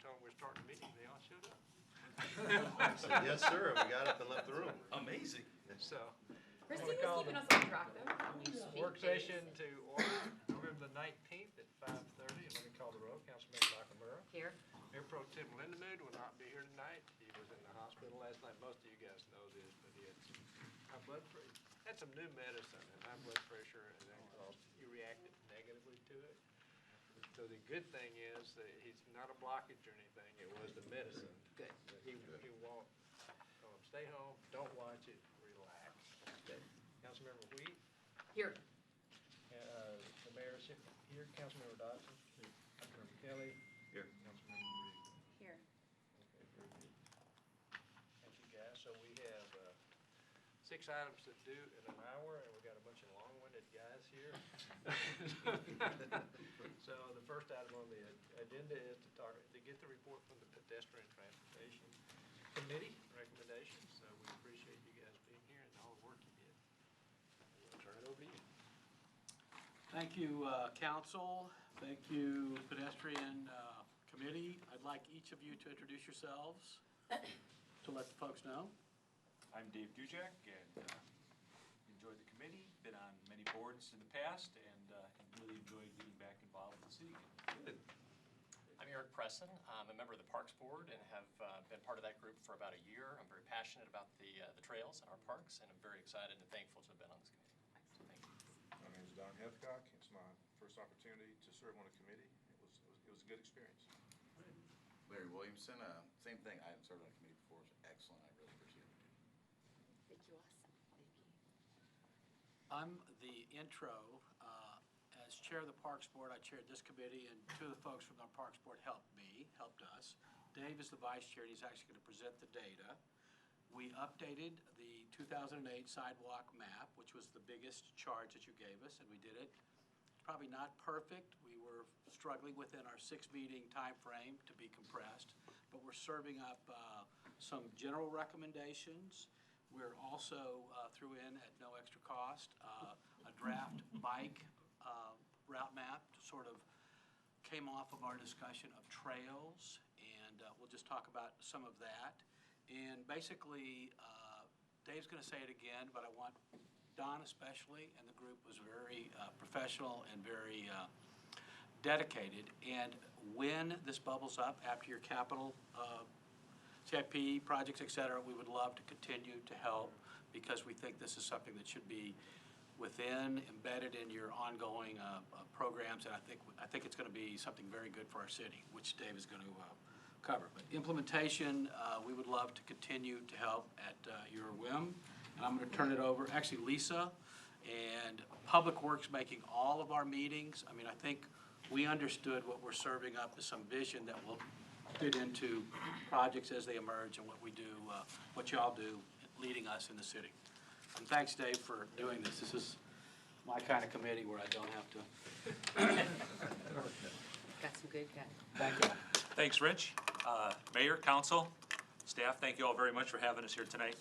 told them we're starting a meeting, they all showed up. I said, yes, sir, and we got up and left the room. Amazing. So, Christine call was keeping the- us on track though. work session to order, November the 19th at 5:30. Let me call the roll. Councilmember Nakamura. Here. Mayor Pro Tem Lindemood will not be here tonight. He was in the hospital last night. Most of you guys know this, but he had some high blood pressure. Had some new medicine and high blood pressure, and that caused, he reacted negatively to it. So the good thing is that he's not a blockage or anything. It was the medicine. Good. He won't, stay home, don't watch it, relax. Good. Councilmember Wheat, Here. the mayor is here, Councilmember Dodson. Councilmember Kelly. Here. Councilmember Reed. Here. Okay, very good. Thank you, guys. So we have 6 items to do in an hour, and we've got a bunch of long-winded guys here. So the first item on the agenda is to get the report from the Pedestrian Transportation Committee recommendations. So we appreciate you guys being here and all the work you did. We'll turn it over to you. Thank you, council. Thank you, pedestrian committee. I'd like each of you to introduce yourselves to let the folks know. I'm Dave Dujak, and enjoyed the committee, been on many boards in the past, and really enjoyed getting back involved with the city. Good. I'm Eric Presson. I'm a member of the Parks Board and have been part of that group for about a year. I'm very passionate about the trails and our parks, and I'm very excited and thankful to have been on this committee. Thank you. My name is Don Heathcock. It's my first opportunity to serve on a committee. It was a good experience. Larry Williamson, same thing. I haven't served on a committee before. It was excellent. I really appreciate it. Thank you, awesome. Thank you. I'm the intro. As chair of the Parks Board, I chaired this committee, and 2 of the folks from the Parks Board helped us. Dave is the vice chair, and he's actually going to present the data. We updated the 2008 sidewalk map, which was the biggest charge that you gave us, and we did it. Probably not perfect. We were struggling within our 6-meeting time frame to be compressed, but we're serving up some general recommendations. We're also threw in at no extra cost a draft bike route map, sort of came off of our discussion of trails, and we'll just talk about some of that. And basically, Dave's going to say it again, but I want Don especially, and the group was very professional and very dedicated. And when this bubbles up after your capital CIP projects, et cetera, we would love to continue to help, because we think this is something that should be embedded in your ongoing programs, and I think it's going to be something very good for our city, which Dave is going to cover. But implementation, we would love to continue to help at your whim, and I'm going to turn it over. Actually, Lisa and Public Works making all of our meetings. I mean, I think we understood what we're serving up is some vision that will fit into projects as they emerge and what we do, what y'all do, leading us in the city. And thanks, Dave, for doing this. This is my kind of committee where I don't have to. Got some good guys. Thank you. Thanks, Rich. Mayor, council, staff, thank you all very much for having us here tonight.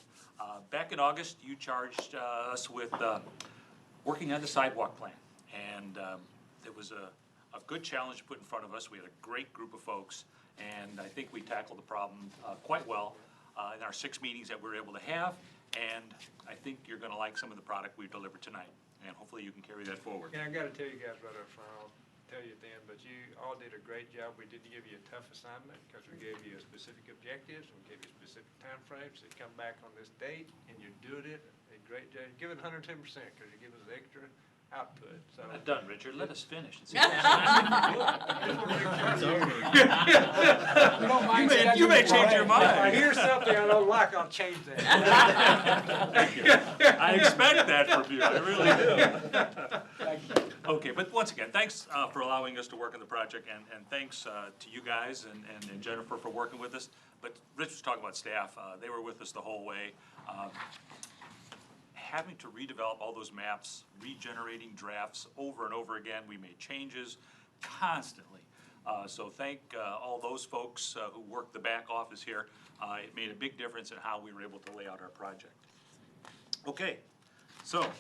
Back in August, you charged us with working on the sidewalk plan, and it was a good challenge to put in front of us. We had a great group of folks, and I think we tackled the problem quite well in our 6 meetings that we were able to have, and I think you're going to like some of the product we've delivered tonight, and hopefully you can carry that forward. Yeah, I got to tell you guys right up front, I'll tell you at the end, but you all did a great job. We didn't give you a tough assignment because we gave you specific objectives, and we gave you specific timeframes. So you come back on this date and you're doing it, a great job. Give it 110% because you give us extra output. So Not done, Richard. Let us finish and see. You may change your mind. If I hear something I don't like, I'll change that. I expect that from you. I really do. Okay, but once again, thanks for allowing us to work on the project, and thanks to you guys and Jennifer for working with us. But Rich was talking about staff. They were with us the whole way. Having to redevelop all those maps, regenerating drafts over and over again. We made changes constantly. So thank all those folks who worked the back office here. It made a big difference in how we were able to lay out our project. Okay, so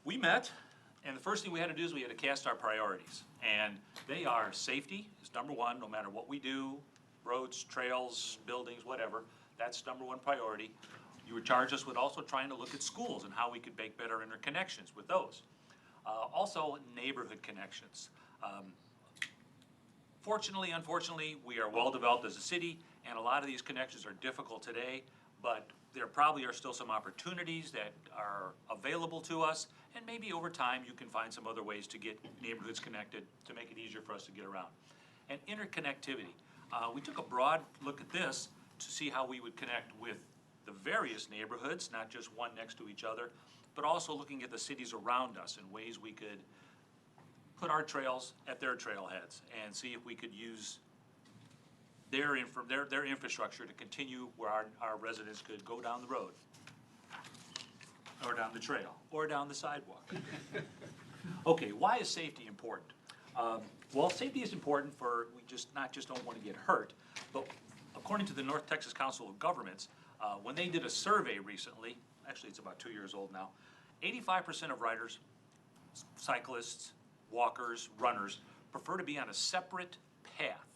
we met And the first thing we had to do is we had to cast our priorities. And they are safety is number one, no matter what we do, roads, trails, buildings, whatever. That's number one priority. You would charge us with also trying to look at schools and how we could make better interconnections with those. Also, neighborhood connections. Fortunately, unfortunately, we are well-developed as a city, and a lot of these connections are difficult today, but there probably are still some opportunities that are available to us, and maybe over time you can find some other ways to get neighborhoods connected to make it easier for us to get around. And interconnectivity. We took a broad look at this to see how we would connect with the various neighborhoods, not just one next to each other, but also looking at the cities around us and ways we could put our trails at their trailheads and see if we could use their infrastructure to continue where our residents could go down the road, or down the trail, or down the sidewalk. Okay, why is safety important? Well, safety is important for, we not just don't want to get hurt, but according to the North Texas Council of Governments, when they did a survey recently, actually it's about 2 years old now, 85% of riders, cyclists, walkers, runners, prefer to be on a separate path.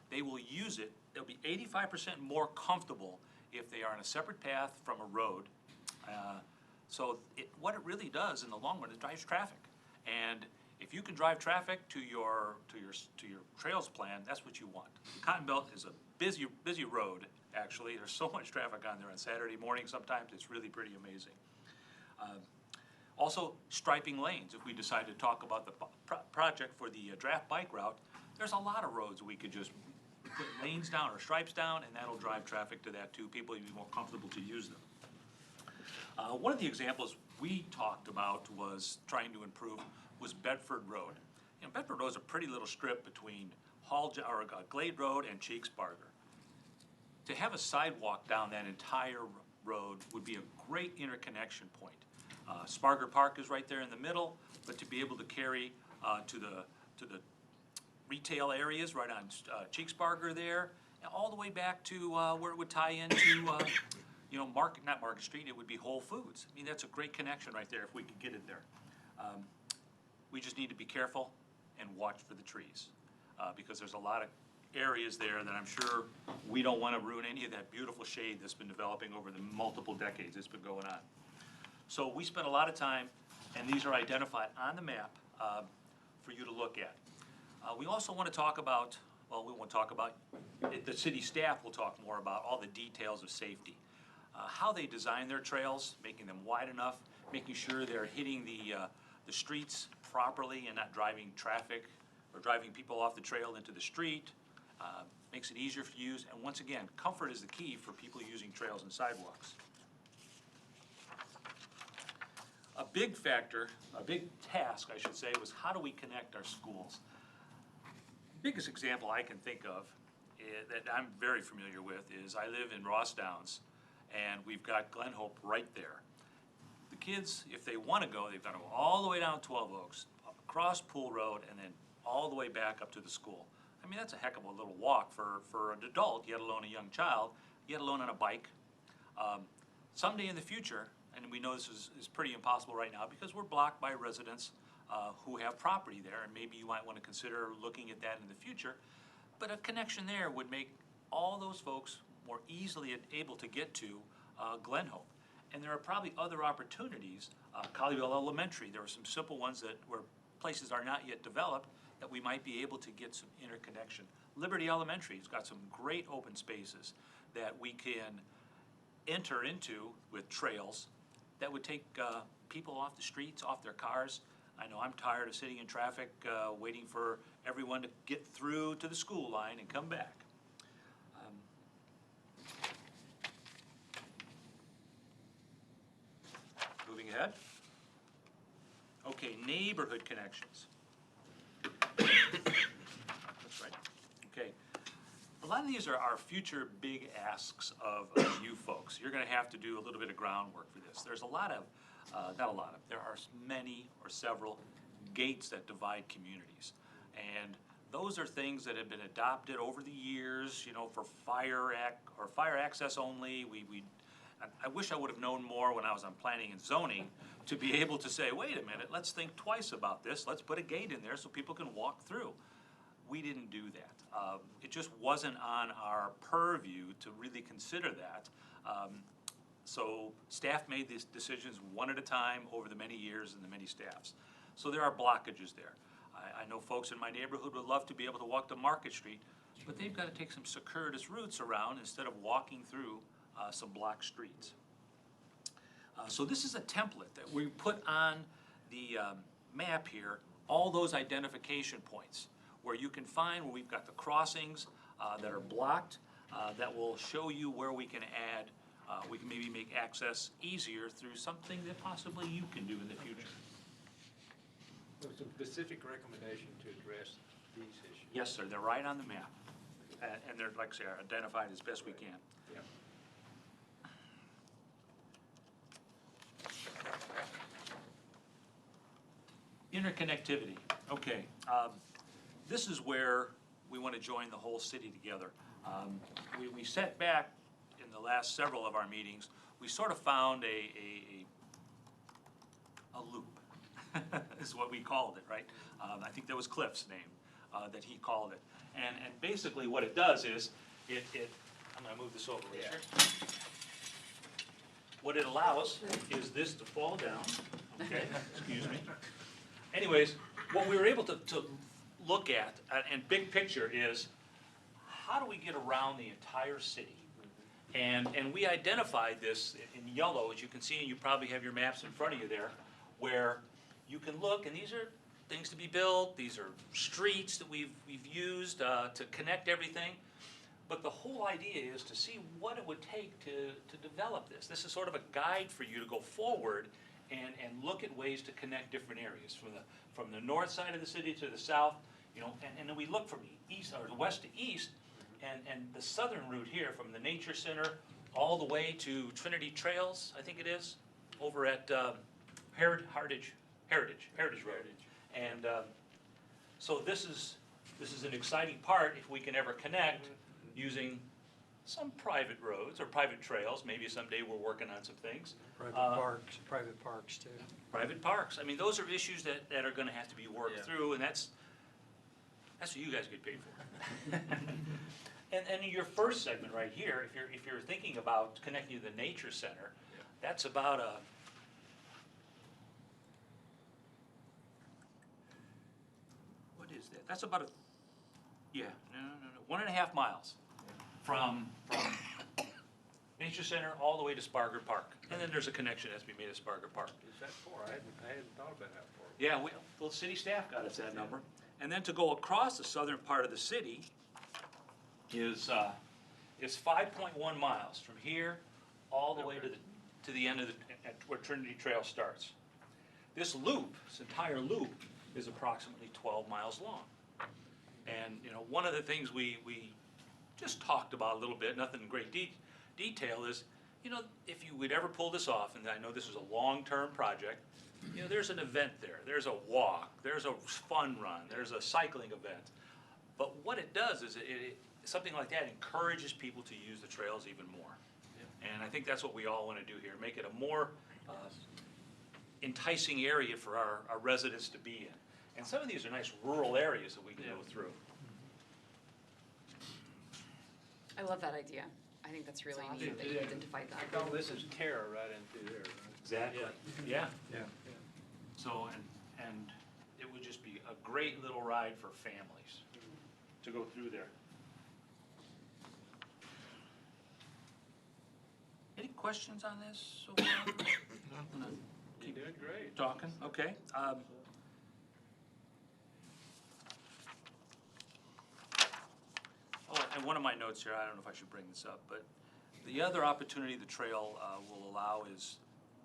They will use it, they'll be 85% more comfortable if they are on a separate path from a road. So what it really does in the long run, it drives traffic. And if you can drive traffic to your trails plan, that's what you want. The Cotton Belt is a busy road, actually. There's so much traffic on there on Saturday morning sometimes, it's really pretty amazing. Also, striping lanes. If we decide to talk about the project for the draft bike route, there's a lot of roads we could just put lanes down or stripes down, and that'll drive traffic to that too. People will be more comfortable to use them. One of the examples we talked about was trying to improve was Bedford Road. You know, Bedford Road is a pretty little strip between Glade Road and Cheeksbarger. To have a sidewalk down that entire road would be a great interconnection point. Sparger Park is right there in the middle, but to be able to carry to the retail areas right on Cheeksbarger there, and all the way back to where it would tie into, you know, not Market Street, it would be Whole Foods. I mean, that's a great connection right there if we could get it there. We just need to be careful and watch for the trees because there's a lot of areas there that I'm sure we don't want to ruin any of that beautiful shade that's been developing over the multiple decades it's been going on. So we spent a lot of time, and these are identified on the map for you to look at. We also want to talk about, well, we won't talk about, the city staff will talk more about all the details of safety. How they design their trails, making them wide enough, making sure they're hitting the streets properly and not driving traffic or driving people off the trail into the street. Makes it easier to use, and once again, comfort is the key for people using trails and sidewalks. A big factor, a big task, I should say, was how do we connect our schools? Biggest example I can think of that I'm very familiar with is I live in Ross Downs, and we've got Glen Hope right there. The kids, if they want to go, they've got to go all the way down 12 Oaks, across Pool Road, and then all the way back up to the school. I mean, that's a heck of a little walk for an adult, yet alone a young child, yet alone on a bike. Someday in the future, and we know this is pretty impossible right now because we're blocked by residents who have property there, and maybe you might want to consider looking at that in the future. But a connection there would make all those folks more easily able to get to Glen Hope. And there are probably other opportunities. Colleyville Elementary, there are some simple ones where places are not yet developed that we might be able to get some interconnection. Liberty Elementary has got some great open spaces that we can enter into with trails that would take people off the streets, off their cars. I know I'm tired of sitting in traffic waiting for everyone to get through to the school line and come back. Moving ahead. Okay, neighborhood connections. That's right. Okay. A lot of these are our future big asks of you folks. You're going to have to do a little bit of groundwork for this. There's a lot of, there are many or several gates that divide communities. And those are things that have been adopted over the years, you know, for fire access only. I wish I would have known more when I was on planning and zoning to be able to say, wait a minute, let's think twice about this. Let's put a gate in there so people can walk through. We didn't do that. It just wasn't on our purview to really consider that. So staff made these decisions one at a time over the many years and the many staffs. So there are blockages there. I know folks in my neighborhood would love to be able to walk to Market Street, but they've got to take some circuitous routes around instead of walking through some block streets. So this is a template that we put on the map here, all those identification points where you can find where we've got the crossings that are blocked that will show you where we can add, we can maybe make access easier through something that possibly you can do in the future. Some specific recommendation to address these issues. Yes, sir, they're right on the map. And they're, like I say, are identified as best we can. Yeah. Interconnectivity, okay. This is where we want to join the whole city together. We sat back in the last several of our meetings, we sort of found a loop, is what we called it, right? I think that was Cliff's name, that he called it. And basically what it does is, I'm gonna move this over, Richard. What it allows is this to fall down, okay, excuse me. Anyways, what we were able to look at, and big picture is, how do we get around the entire city? And we identified this in yellow, as you can see, and you probably have your maps in front of you there, where you can look, and these are things to be built, these are streets that we've used to connect everything. But the whole idea is to see what it would take to develop this. This is sort of a guide for you to go forward and look at ways to connect different areas, from the north side of the city to the south, you know, and then we look from east or west to east, and the southern route here from the Nature Center all the way to Trinity Trails, I think it is, over at Heritage Road. And so this is an exciting part if we can ever connect using some private roads or private trails. Maybe someday we're working on some things. Private parks too. Private parks. I mean, those are issues that are gonna have to be worked through, and that's what you guys get paid for. And in your first segment right here, if you're thinking about connecting to the Nature Center, that's about what is that? That's about 1.5 miles from Nature Center all the way to Sparger Park. And then there's a connection that has to be made to Sparger Park. Is that far? I hadn't thought about that far. Yeah, well, city staff got us that number. And then to go across the southern part of the city is 5.1 miles from here all the way to the end of where Trinity Trail starts. This loop, this entire loop, is approximately 12 miles long. And you know, one of the things we just talked about a little bit, nothing in great detail, is, you know, if you would ever pull this off, and I know this is a long-term project, you know, there's an event there, there's a walk, there's a fun run, there's a cycling event. But what it does is something like that encourages people to use the trails even more. And I think that's what we all want to do here, make it a more enticing area for our residents to be in. And some of these are nice rural areas that we can go through. I love that idea. I think that's really neat that you identified that. All this is Terra right in through there, right? Exactly. Yeah. Yeah. So, and it would just be a great little ride for families to go through there. Any questions on this so far? You're doing great. Talking, okay. And one of my notes here, I don't know if I should bring this up, but the other opportunity the trail will allow is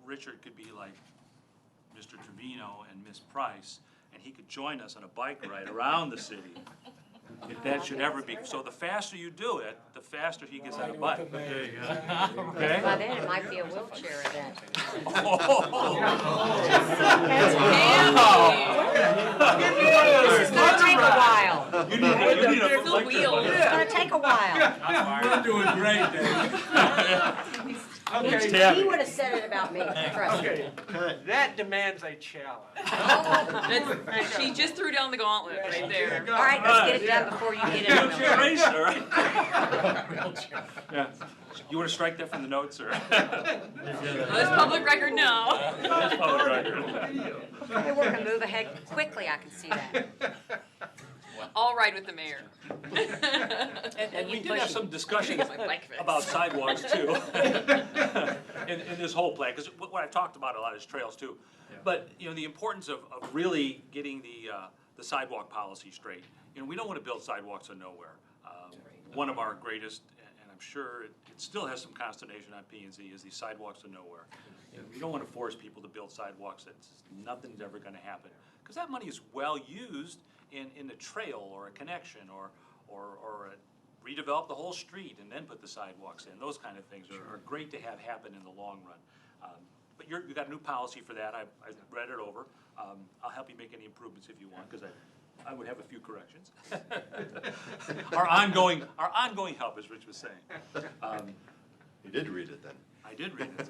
Richard could be like Mr. Trevino and Miss Price, and he could join us on a bike ride around the city. If that should ever be, so the faster you do it, the faster he gets on a bike. Okay? By then, it might be a wheelchair event. This is gonna take a while. You need a It's gonna take a while. We're doing great, Dave. Okay. Tabby. He would have said it about me, trust me. Okay, that demands a challenge. She just threw down the gauntlet right there. All right, let's get it done before you get in. Wheelchair race, all right? Yeah. You want to strike that from the notes, or? That's public record now. That's public record. Hey, we're gonna move ahead quickly, I can see that. All right with the mayor. And we did have some discussions My bike fix. about sidewalks too. In this whole plan, because what I've talked about a lot is trails too. But, you know, the importance of really getting the sidewalk policy straight. You know, we don't want to build sidewalks of nowhere. One of our greatest, and I'm sure it still has some consternation on P&Z, is these sidewalks of nowhere. You know, we don't want to force people to build sidewalks that's nothing's ever going to happen. Because that money is well used in a trail or a connection or redevelop the whole street and then put the sidewalks in. Those kind of things are great to have happen in the long run. But you've got a new policy for that. I've read it over. I'll help you make any improvements if you want, because I would have a few corrections. Our ongoing help, as Rich was saying. You did read it then? I did read it.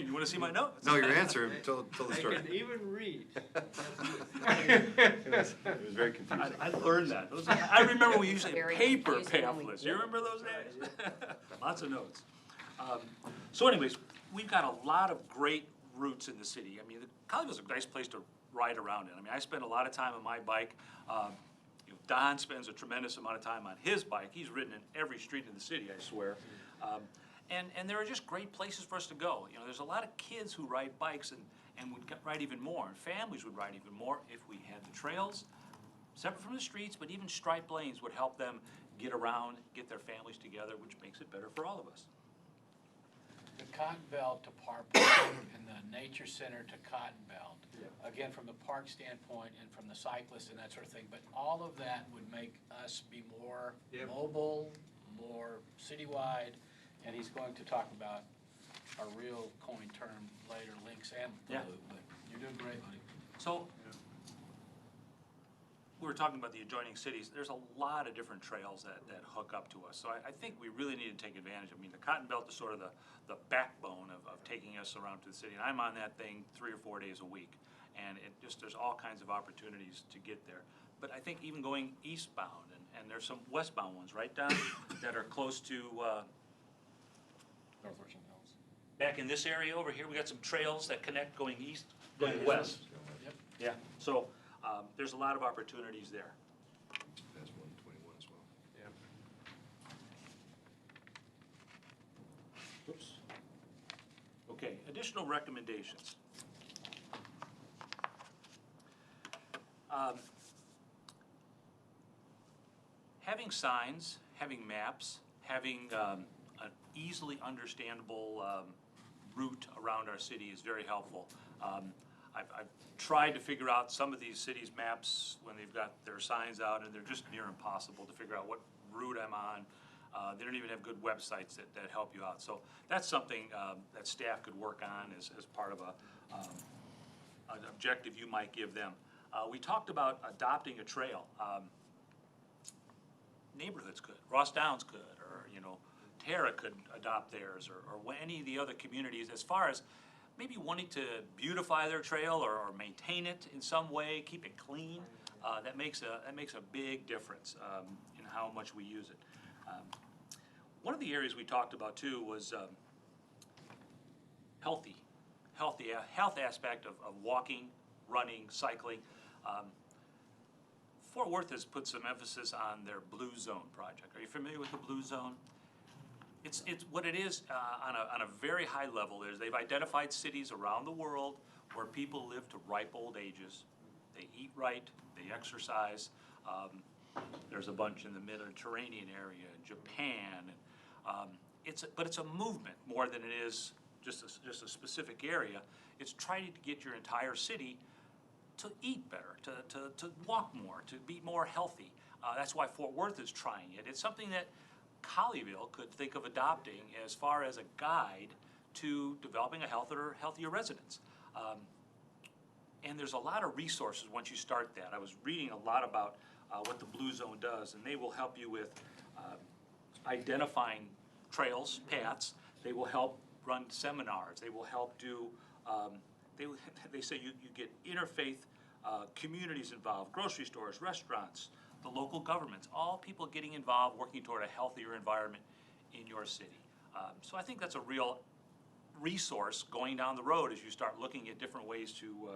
You want to see my notes? No, your answer, tell the I story. can even read. It was very confusing. I learned that. I remember we used to have Very paper confusing when we pamphlets. did You it. remember those days? Lots of notes. So anyways, we've got a lot of great routes in the city. I mean, Colleyville's a nice place to ride around in. I mean, I spend a lot of time on my bike. You know, Don spends a tremendous amount of time on his bike. He's ridden in every street in the city, I swear. And there are just great places for us to go. You know, there's a lot of kids who ride bikes and would ride even more, and families would ride even more if we had the trails separate from the streets, but even striped lanes would help them get around, get their families together, which makes it better for all of us. The Cotton Belt to Park Park and the Nature Center to Cotton Belt, again, from the park standpoint and from the cyclists and that sort of thing, but all of that would make us be more mobile, more citywide, and he's going to talk about a real coin term later, links and Yeah. blue, but you're doing great, buddy. So, we were talking about the adjoining cities. There's a lot of different trails that hook up to us. So I think we really need to take advantage. I mean, the Cotton Belt is sort of the backbone of taking us around to the city. And I'm on that thing 3 or 4 days a week. And there's all kinds of opportunities to get there. But I think even going eastbound, and there's some westbound ones, right, Don, that are close to, North Virginia Hills. back in this area over here, we got some trails that connect going east, going west. Yep. Yeah, so there's a lot of opportunities there. That's 121 as well. Oops. Okay, additional recommendations. Having signs, having maps, having an easily understandable route around our city is very helpful. I've tried to figure out some of these cities' maps when they've got their signs out, and they're just near impossible to figure out what route I'm on. They don't even have good websites that help you out. So that's something that staff could work on as part of an objective you might give them. We talked about adopting a trail. Neighborhoods could, Ross Downs could, or, you know, Tara could adopt theirs, or any of the other communities, as far as maybe wanting to beautify their trail or maintain it in some way, keep it clean. That makes a big difference in how much we use it. One of the areas we talked about too was health aspect of walking, running, cycling. Fort Worth has put some emphasis on their Blue Zone project. Are you familiar with the Blue Zone? It's what it is on a very high level is they've identified cities around the world where people live to ripe old ages. They eat right, they exercise. There's a bunch in the Mediterranean area, Japan. But it's a movement more than it is just a specific area. It's trying to get your entire city to eat better, to walk more, to be more healthy. That's why Fort Worth is trying it. It's something that Colleyville could think of adopting as far as a guide to developing a healthier residence. And there's a lot of resources once you start that. I was reading a lot about what the Blue Zone does, and they will help you with identifying trails, paths. They will help run seminars. They will help do, they say you get interfaith communities involved, grocery stores, restaurants, the local governments, all people getting involved, working toward a healthier environment in your city. So I think that's a real resource going down the road as you start looking at different ways to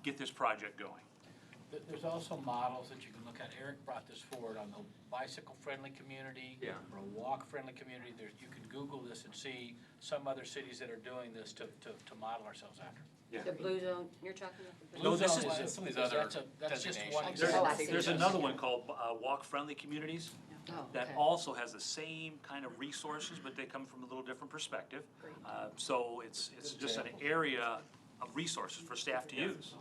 get this project going. There's also models that you can look at. Eric brought this forward on the bicycle-friendly community. Yeah. Or a walk-friendly community. You can Google this and see some other cities that are doing this to model ourselves after. The blue zone, you're talking about the No, blue this zone? is- some of these other That's just one designations. example. Oh, I see. There's another one called Walk-Friendly Communities Oh, that okay. also has the same kind of resources, but they come from a little different perspective. So it's just an area of resources for staff to use.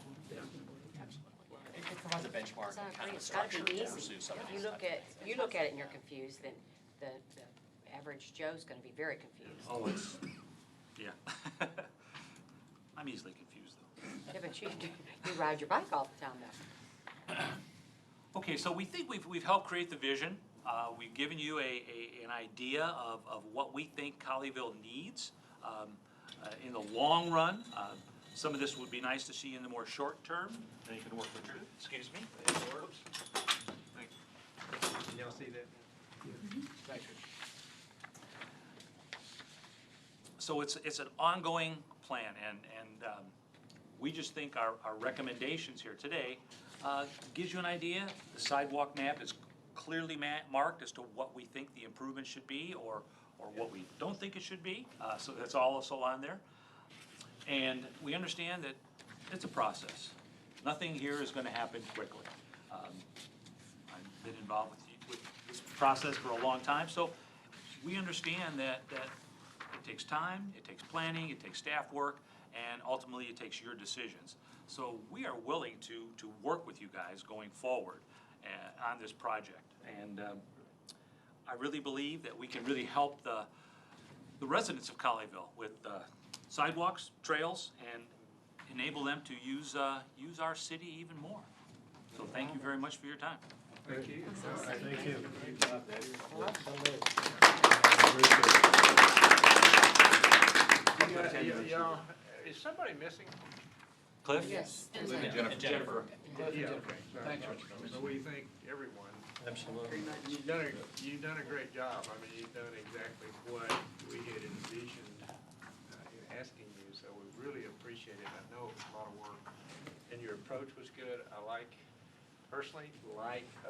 It provides a benchmark It's not and kind great. of a It's gotta structure be to easy. pursue some of You these look types at, you look at it and you're confused, then the average Joe's gonna be very confused. Oh, it's, yeah. I'm easily confused, though. Yeah, but you ride your bike all the time though. Okay, so we think we've helped create the vision. We've given you an idea of what we think Colleyville needs in the long run. Some of this would be nice to see in the more short term. Then you can work with your, excuse me. Whoops. Thank you. Can y'all see that? Thanks, Rich. So it's an ongoing plan, and we just think our recommendations here today gives you an idea. The sidewalk map is clearly marked as to what we think the improvement should be, or what we don't think it should be. So that's also on there. And we understand that it's a process. Nothing here is going to happen quickly. I've been involved with this process for a long time, so we understand that it takes time, it takes planning, it takes staff work, and ultimately it takes your decisions. So we are willing to work with you guys going forward on this project. And I really believe that we can really help the residents of Colleyville with sidewalks, trails, and enable them to use our city even more. So thank you very much for your time. Thank you. Thank you. Y'all, is somebody missing? Cliff? Yes. And Jennifer. Yeah, okay. Thanks, Rich. So we thank everyone. Absolutely. You've done a great job. I mean, you've done exactly what we had envisioned in asking you, so we really appreciate it. I know it was a lot of work, and your approach was good. I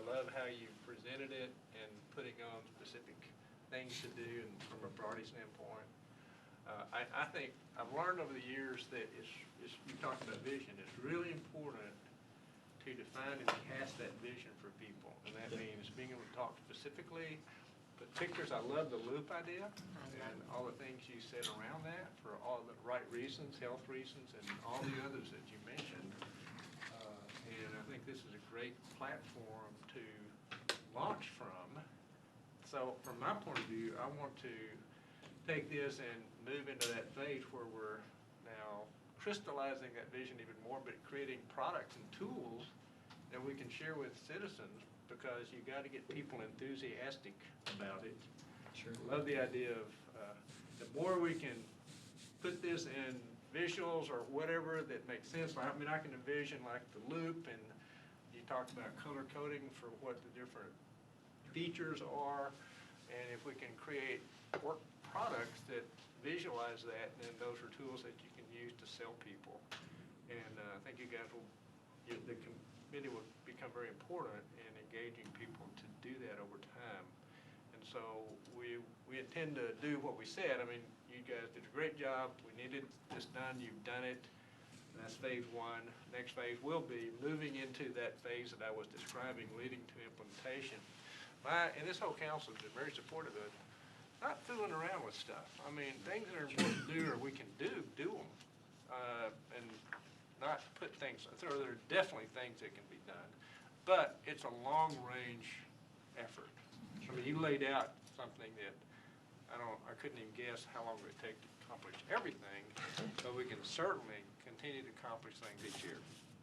love how you presented it and putting on specific things to do and from a priority standpoint. I think I've learned over the years that you talked about vision. It's really important to define and cast that vision for people. And that means being able to talk specifically, put pictures. I love the loop idea and all the things you said around that for all the right reasons, health reasons, and all the others that you mentioned. And I think this is a great platform to launch from. So from my point of view, I want to take this and move into that phase where we're now crystallizing that vision even more, but creating products and tools that we can share with citizens, because you got to get people enthusiastic about it. Sure. Love the idea of the more we can put this in visuals or whatever that makes sense. I mean, I can envision like the loop, and you talked about color coding for what the different features are, and if we can create work products that visualize that, then those are tools that you can use to sell people. And I think you guys will, the committee will become very important in engaging people to do that over time. And so we intend to do what we said. I mean, you guys did a great job. We needed this done. You've done it. That's phase one. Next phase will be moving into that phase that I was describing, leading to implementation. And this whole council has been very supportive of it. Not fooling around with stuff. I mean, things that are important to do or we can do them. And not put things, there are definitely things that can be done. But it's a long-range effort. I mean, you laid out something that I couldn't even guess how long it would take to accomplish everything, but we can certainly continue to accomplish things each year.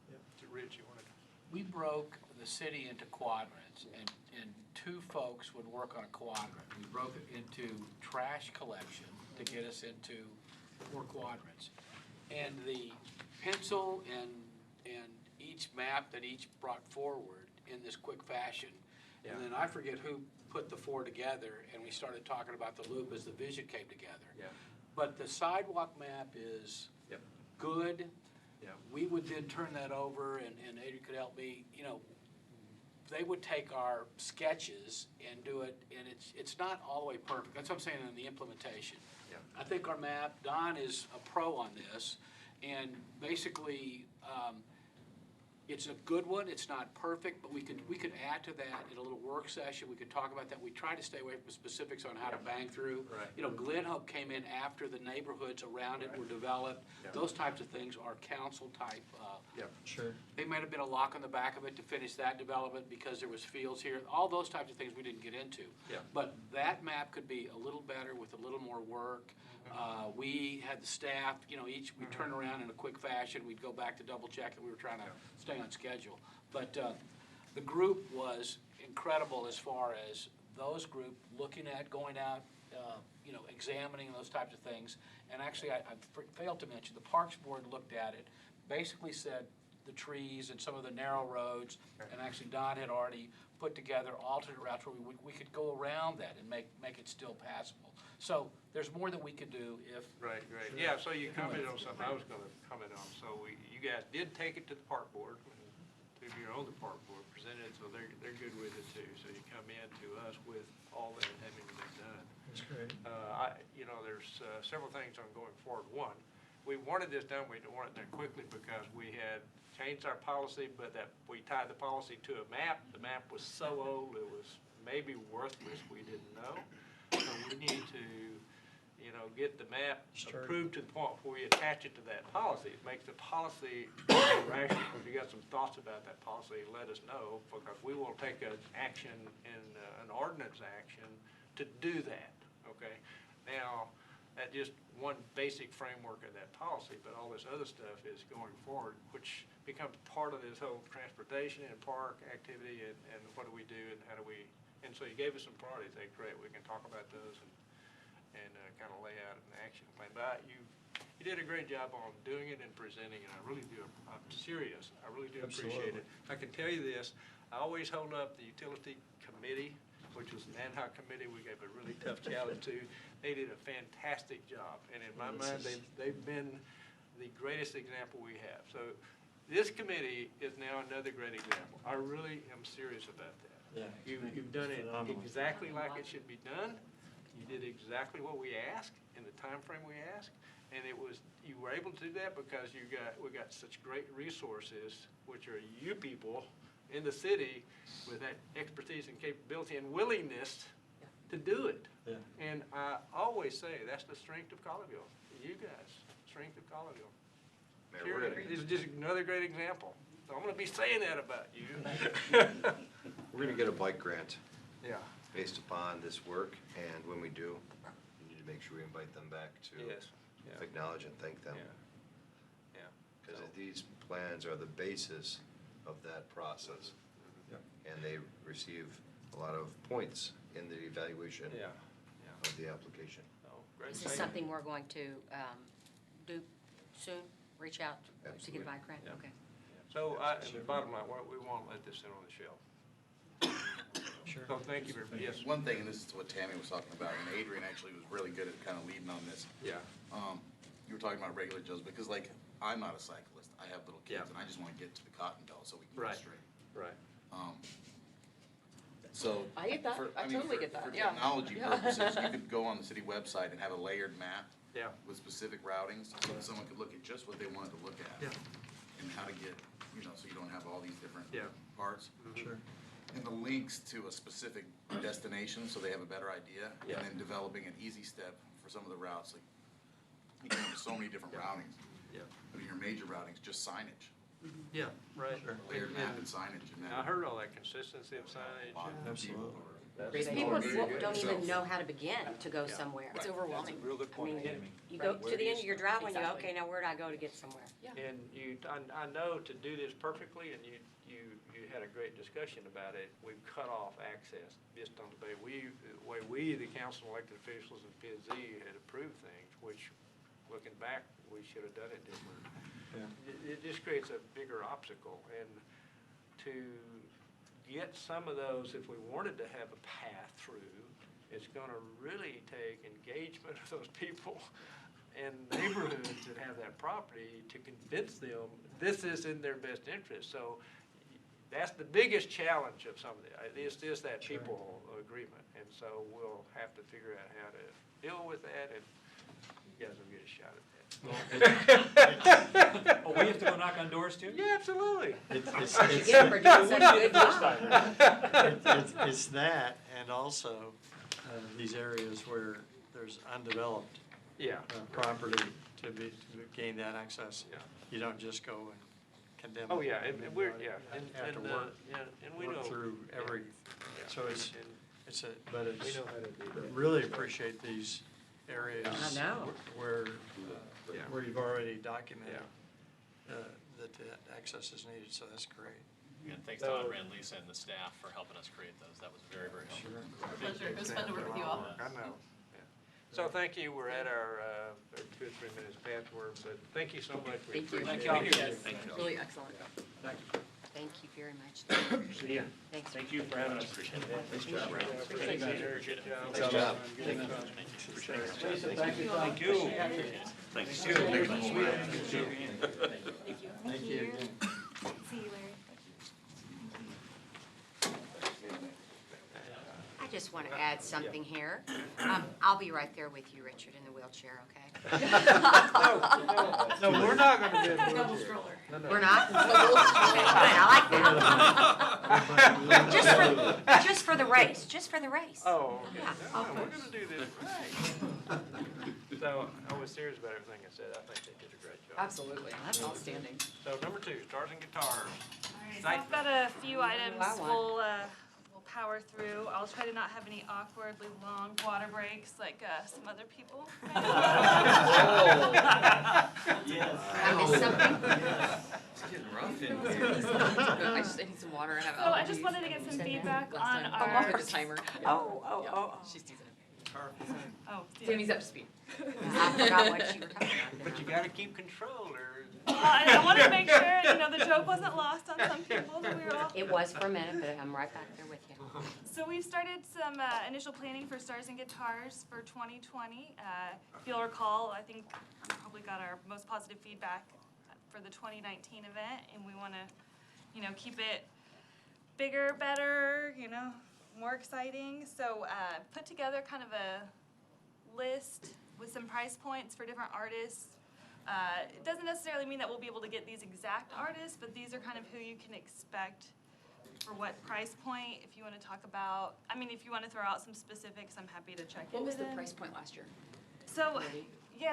Yep. Rich, you wanted to? we broke the city into quadrants, and two folks would work on a quadrant. We broke it into trash collection to get us into 4 quadrants. And the pencil and each map that each brought forward in this quick fashion. And then I forget who put the 4 together, and we started talking about the loop as the vision came together. Yeah. But the sidewalk map is Yep. good. Yeah. We would then turn that over, and Adrian could help me, they would take our sketches and do it, and it's not all the way perfect. That's what I'm saying in the implementation. Yeah. I think our map, Don is a pro on this, and basically, it's a good one. It's not perfect, but we could add to that in a little work session. We could talk about that. We try to stay away from specifics on how to bang through. Right. Glen Hope came in after the neighborhoods around it were developed. Yeah. Those types of things are council type. Sure. They might have been a lock on the back of it to finish that development because there was fields here. All those types of things we didn't get into. Yeah. But that map could be a little better with a little more work. We had the staff, we turned around in a quick fashion. We'd go back to double check, and we were trying to stay on schedule. But the group was incredible as far as those group looking at, going out, examining those types of things. And actually, I failed to mention, the Parks Board looked at it, basically said the trees and some of the narrow roads, and actually Don had already put together alternate routes where we could go around that and make it still passable. So there's more that we could do if. Right. Yeah, so you commented on something I was gonna comment on. So you guys did take it to the park board, and two of you are on the park board, presented it, so they're good with it too. So you come in to us with all that having been done. That's great. There's several things on going forward. One, we wanted this done, we didn't want it done quickly because we had changed our policy, but that we tied the policy to a map. The map was so old, it was maybe worthless, we didn't know. So we need to, get the map approved to the point where we attach it to that policy. It makes the policy rational. If you got some thoughts about that policy, let us know, because we will take an action in an ordinance action to do that, okay? Now, that's just one basic framework of that policy, but all this other stuff is going forward, which becomes part of this whole transportation and park activity, and what do we do and how do we, and so you gave us some priorities. Hey, great, we can talk about those and kind of lay out an action plan. But you did a great job on doing it and presenting it. I really do, I'm serious, I really do appreciate it. I can tell you this, I always hold up the utility committee, which was an ad hoc committee we gave a really tough challenge to. They did a fantastic job, and in my mind, they've been the greatest example we have. So this committee is now another great example. I really am serious about that. Yeah. You've done it exactly like it should be done. You did exactly what we asked in the time frame we asked, and you were able to do that because we got such great resources, which are you people in the city with that expertise and capability and willingness to do it. Yeah. And I always say that's the strength of Colleyville. You guys, strength of Colleyville. Mayor, This is just another great example. So I'm going to be saying that about you. we're gonna get a bike grant Yeah. based upon this work, and when we do, we need to make sure we invite them back to Yes. Yeah. acknowledge and thank them. Yeah. Because these plans are the basis of that process. And they receive a lot of points in the evaluation Yeah. of the application. Oh, great. Is this something we're going to do soon? Reach out to get a Absolutely. bike grant? Yeah. Okay. So, the bottom line, we won't let this sit on the shelf. Sure. So thank you very much. Yes. One thing, and this is what Tammy was talking about, and Adrian actually was really good at kind of leading on this. Yeah. You were talking about regular Joes, because like, I'm not a cyclist, I have little kids, Yeah. and I just wanna get to the Cotton Belt so we can Right. get straight. Right. So. I get that. I mean, totally get that, For yeah. technology Yeah. purposes, you could go on the city website and have a layered map Yeah. with specific routings, so that someone could look at just what they wanted to look at. Yeah. And how to get, so you don't have all these different Yeah. parts. Sure. And the links to a specific destination, so they have a better idea. Yeah. And then developing an easy step for some of the routes, like, you can have so many different routings. Yeah. I mean, your major routings, just signage, Yeah, right. layered map and signage, and then. I heard all that consistency of signage. a lot of Absolutely. people are- People Very don't good. even know how to begin to go Yeah. somewhere. It's overwhelming. Real good I point, mean, Tammy. you go to the end of your driveway and you go, Exactly. okay, now where do I go to get somewhere? And I know to do this perfectly, and you had a great discussion about it, we've cut off access just on the bay. The way we, the council elected officials of P and Z had approved things, which, looking back, we should have done it different. It just creates a bigger obstacle, and to get some of those, if we wanted to have a path through, it's gonna really take engagement of those people and neighborhoods that have that property to convince them this is in their best interest. So that's the biggest challenge of some of it's just that people agreement. And so we'll have to figure out how to deal with that, and you guys will get a shot at that. Oh, we have to go knock on doors too? Yeah, absolutely. It's for doing such a good job. It's that, and also these areas where there's undeveloped Yeah. property to gain that access. Yeah. You don't just go and condemn. Oh, yeah, and we're, You have to we know. work through every, Yeah. so it's a, but We it's, know how to do that. really appreciate these areas. I know. Where, Yeah. where you've already documented Yeah. that access is needed, so that's great. And thanks to Audrey and Lisa and the staff for helping us create those. That was very, very helpful. Pleasure. It was fun to work with you all. I know. Yeah. So thank you. We're at our 2 or 3 minutes past work, but thank you so much. We Thank you. appreciate it. Thank you. Really excellent. Thank you very much. See ya. Thanks. Thank you for having us. Appreciate it. Nice job, Ray. Appreciate it. Good job. Nice job. Thank you. Thank you. Thank you. Thank you again. See you, Larry. I just want to add something here. I'll be right there with you, Richard, in the wheelchair, okay? No, we're not gonna do it. Double stroller. We're not? Okay, fine, I like that. Just for the race, just for the race. Oh, okay. Yeah, No, I'll we're push. gonna do this right. So I was serious about everything I said. I think they did a great job. Absolutely, that's outstanding. So number 2, stars and guitars. Alright, so I've got a few items I want. we'll power through. I'll try to not have any awkwardly long water breaks like some other people. I missed something? I just need some water and have. So I just wanted to get some feedback on I'll our. the timer. Oh. She's teasing it. Oh, dear. Tammy's up to speed. I forgot what you were talking about. But you gotta keep control or. I wanted to make sure, the joke wasn't lost on some people that we were all. It was for a minute, but I'm right back there with you. So we've started some initial planning for Stars and Guitars for 2020. If you'll recall, I think we probably got our most positive feedback for the 2019 event, and we want to, keep it bigger, better, more exciting. So put together kind of a list with some price points for different artists. It doesn't necessarily mean that we'll be able to get these exact artists, but these are kind of who you can expect for what price point. If you want to talk about, if you want to throw out some specifics, I'm happy to check into What was the them. price point last year? So,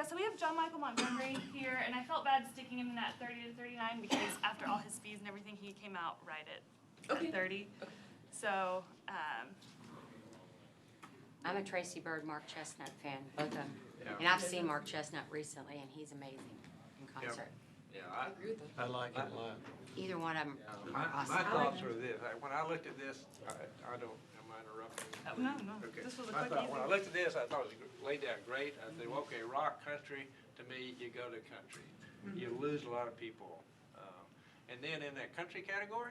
so we have John Michael Montgomery here, and I felt bad sticking him in that 30 to 39 because after all his fees and everything, he came out right at 30. Okay. So, I'm a Tracy Bird, Mark Chestnut fan, both of them. And I've seen Mark Chestnut recently, and he's amazing in concert. Yeah, I agree with that. I like it a lot. Either one of them my are awesome. thoughts were this. When I looked at this, I don't, am I interrupting? no, Okay. this was a My quick, thought, when I easy. looked at this, I thought it was laid out great. I said, well, okay, rock, country, to me, you go to country. You lose a lot of people. And then in that country category,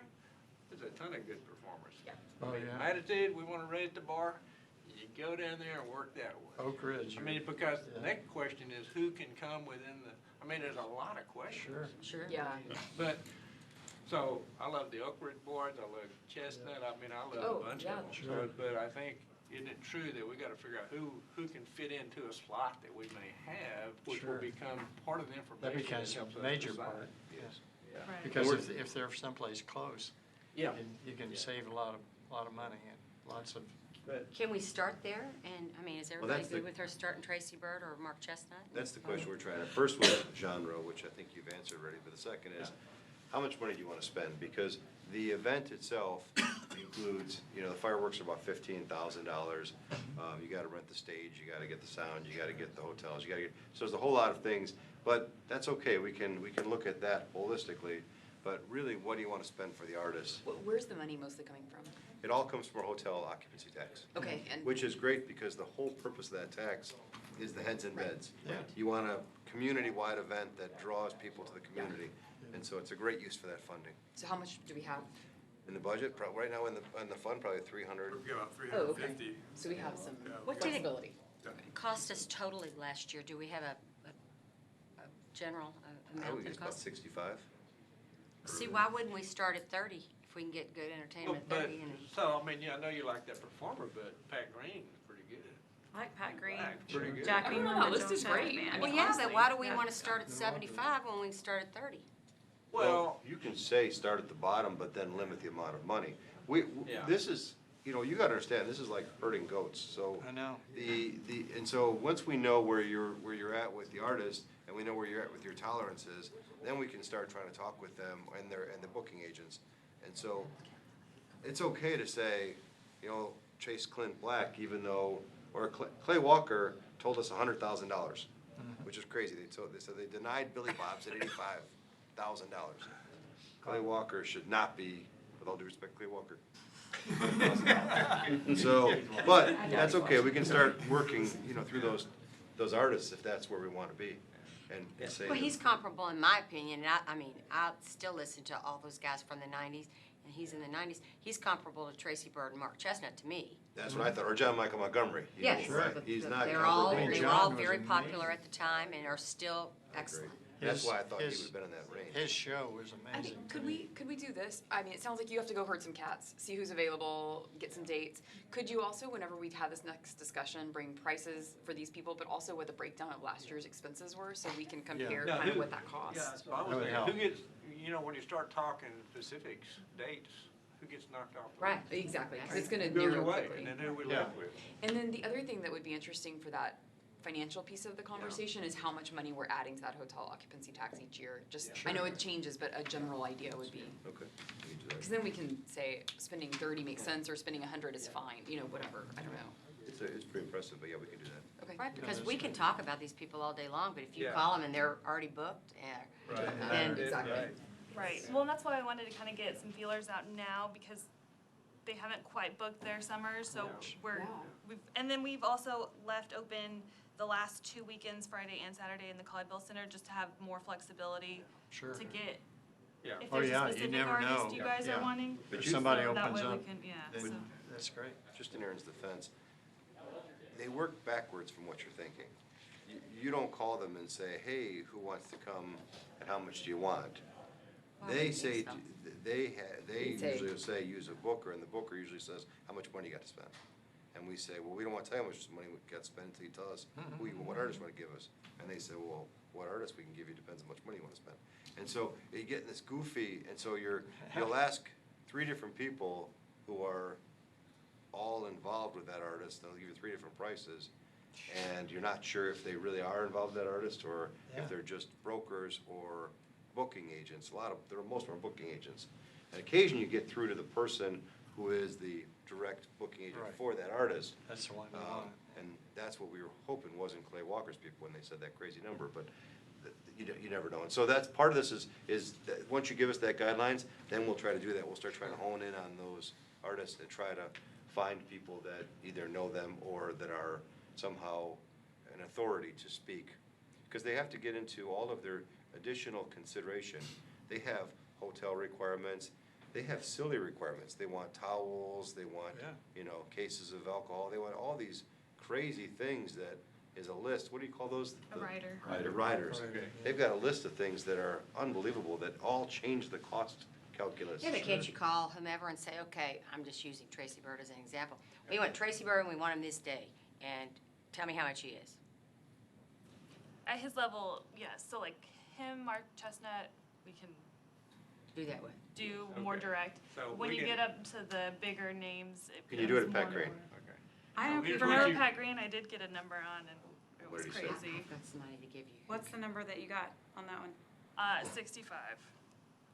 there's a ton of good performers. Yeah. Oh, yeah. Attitude, we want to raise the bar. You go down there and work that way. Oak Ridge. Because the Yeah. next question is who can come within the, there's a lot of questions. Sure. Yeah. But, so, I love the Oak Ridge boards, I love Chestnut, I love Oh, a bunch yeah. of them. Sure. But I think, isn't it true that we gotta figure out who can fit into a slot that we may have, which will Sure. become part of the information. That becomes helps a us major decide. part. Yes, yeah. Right. Because if they're someplace close, Yeah. you can save a lot of money and lots of. Can we start there? And, is Well, everybody that's good the- with her starting Tracy Bird or Mark Chestnut? That's the question we're trying to, first was genre, which I think you've answered already, but the second is, how much money do you want to spend? Because the event itself includes, the fireworks are about $15,000. You got to rent the stage, you got to get the sound, you got to get the hotels, so there's a whole lot of things, but that's okay, we can look at that holistically. But really, what do you want to spend for the artist? Where's the money mostly coming from? It all comes from our hotel occupancy tax. Okay, and. Which is great because the whole purpose of that tax is the heads and beds. Yeah. You want a community-wide event that draws people to the community. And so it's a great use for that funding. So how much do we have? In the budget, right now in the fund, probably 300. About Oh, okay. 350. So we have some What did it- flexibility. Cost us totally last year. Do we have a general I amount would that guess about cost? 65. See, why wouldn't we start at 30 if we can get good entertainment at But, 30? And so, I mean, yeah, I know you like that performer, but Pat Green is pretty good. I like Pat Green. Pat's pretty good. Jack I don't know, Ingram that and list Joan is great. Chapman. I Well, mean, yeah, honestly, but why do we yeah. want to start at 75 when we can start at 30? Well, You can say start at the bottom, but then limit the amount of money. Yeah. This is, you gotta understand, this is like herding goats, so. I know. And so, once we know where you're at with the artist, and we know where you're at with your tolerances, then we can start trying to talk with them and the booking agents. And so, it's okay to say, chase Clint Black, even though, or Clay Walker told us $100,000, which is crazy. They said they denied Billy Bob's at $85,000. Clay Walker should not be, with all due respect, Clay Walker. So, but that's okay, we can start working, through those artists if that's where we want to be. And say. Well, he's comparable in my opinion, and I mean, I still listen to all those guys from the 90s, and he's in the 90s. He's comparable to Tracy Bird and Mark Chestnut to me. That's what I thought, or John Michael Montgomery. Yes, He's not they were all comparable. very popular at the time and are still excellent. That's why I thought he His- would have been in that range. His show was I amazing. think, to me. could we do this? I mean, it sounds like you have to go herd some cats, see who's available, get some dates. Could you also, whenever we have this next discussion, bring prices for these people, but also what the breakdown of last year's expenses were, so we can compare Now, kind of who- what that costs? Yeah, that's what I That was would thinking. help. Who gets, when you start talking specifics, dates, who gets knocked off? the Right. Exactly, because it's gonna Who goes narrow away, quickly. and then who we Yeah. left with? And then the other thing that would be interesting for that financial piece of the conversation is how much money we're adding to that hotel occupancy tax each year. Just, I know it changes, but a general idea would be, Okay, we can do because that. then we can say spending 30 makes sense or spending 100 is fine, whatever, I don't know. It's pretty impressive, but yeah, we can do that. Okay. Right, because we can talk about these people all day long, but if you Yeah. call them and they're already booked, then Exactly. Right, well, and that's why I wanted to kind of get some feelers out now, because they haven't quite booked their summers, so and then we've also left open the last 2 weekends, Friday and Saturday, in the Colleyville Center, just to have more flexibility Sure. to get, Yeah. if Oh, there's yeah, a you specific never artist know. you guys are Yeah. wanting. But If you- somebody So that opens way we up, can- yeah, then so. that's great. Just in Aaron's defense, they work backwards from what you're thinking. You don't call them and say, hey, who wants to come and how much do you want? Well, I They would think say, so. they We'd say- usually will say, use a booker, and the booker usually says, how much money you got to spend? And we say, well, we don't want to tell you how much money we got to spend until you tell us what artist you want to give us. And they say, well, what artist we can give you depends on how much money you want to spend. And so you get in this goofy, and so you'll ask 3 different people who are all involved with that artist, they'll give you 3 different prices, and you're not sure if they really are involved with that artist, or Yeah. if they're just brokers or booking agents. Most of them are booking agents. And occasionally you get through to the person who is the direct booking agent Right. for that artist. That's the one we want. And that's what we were hoping wasn't Clay Walker's people when they said that crazy number, but you never know. And so that's, part of this is that once you give us that guidelines, then we'll try to do that. We'll start trying to hone in on those artists and try to find people that either know them or that are somehow an authority to speak. Because they have to get into all of their additional consideration. They have hotel requirements, they have silly requirements. They want towels, they want, cases of alcohol, they want all these crazy things that is a list. What do you call those? A rider. The riders. Rider. They've got a list of things that are unbelievable, that all change the cost calculus. Yeah, but can't you call whomever and say, okay, I'm just using Tracy Bird as an example. We want Tracy Bird and we want him this day, and tell me how much he is. At his level, yes, so like him, Mark Chestnut, we can Do that way. do more Okay. direct. So When we you can- get up to the bigger names, it Can you do it at becomes Pat more- Green? Okay. I So have here's For what people, Remember you- Pat Green, I did get a number on, and it What was did he say? crazy. I've got somebody to give you. what's the number that you got on that one? 65.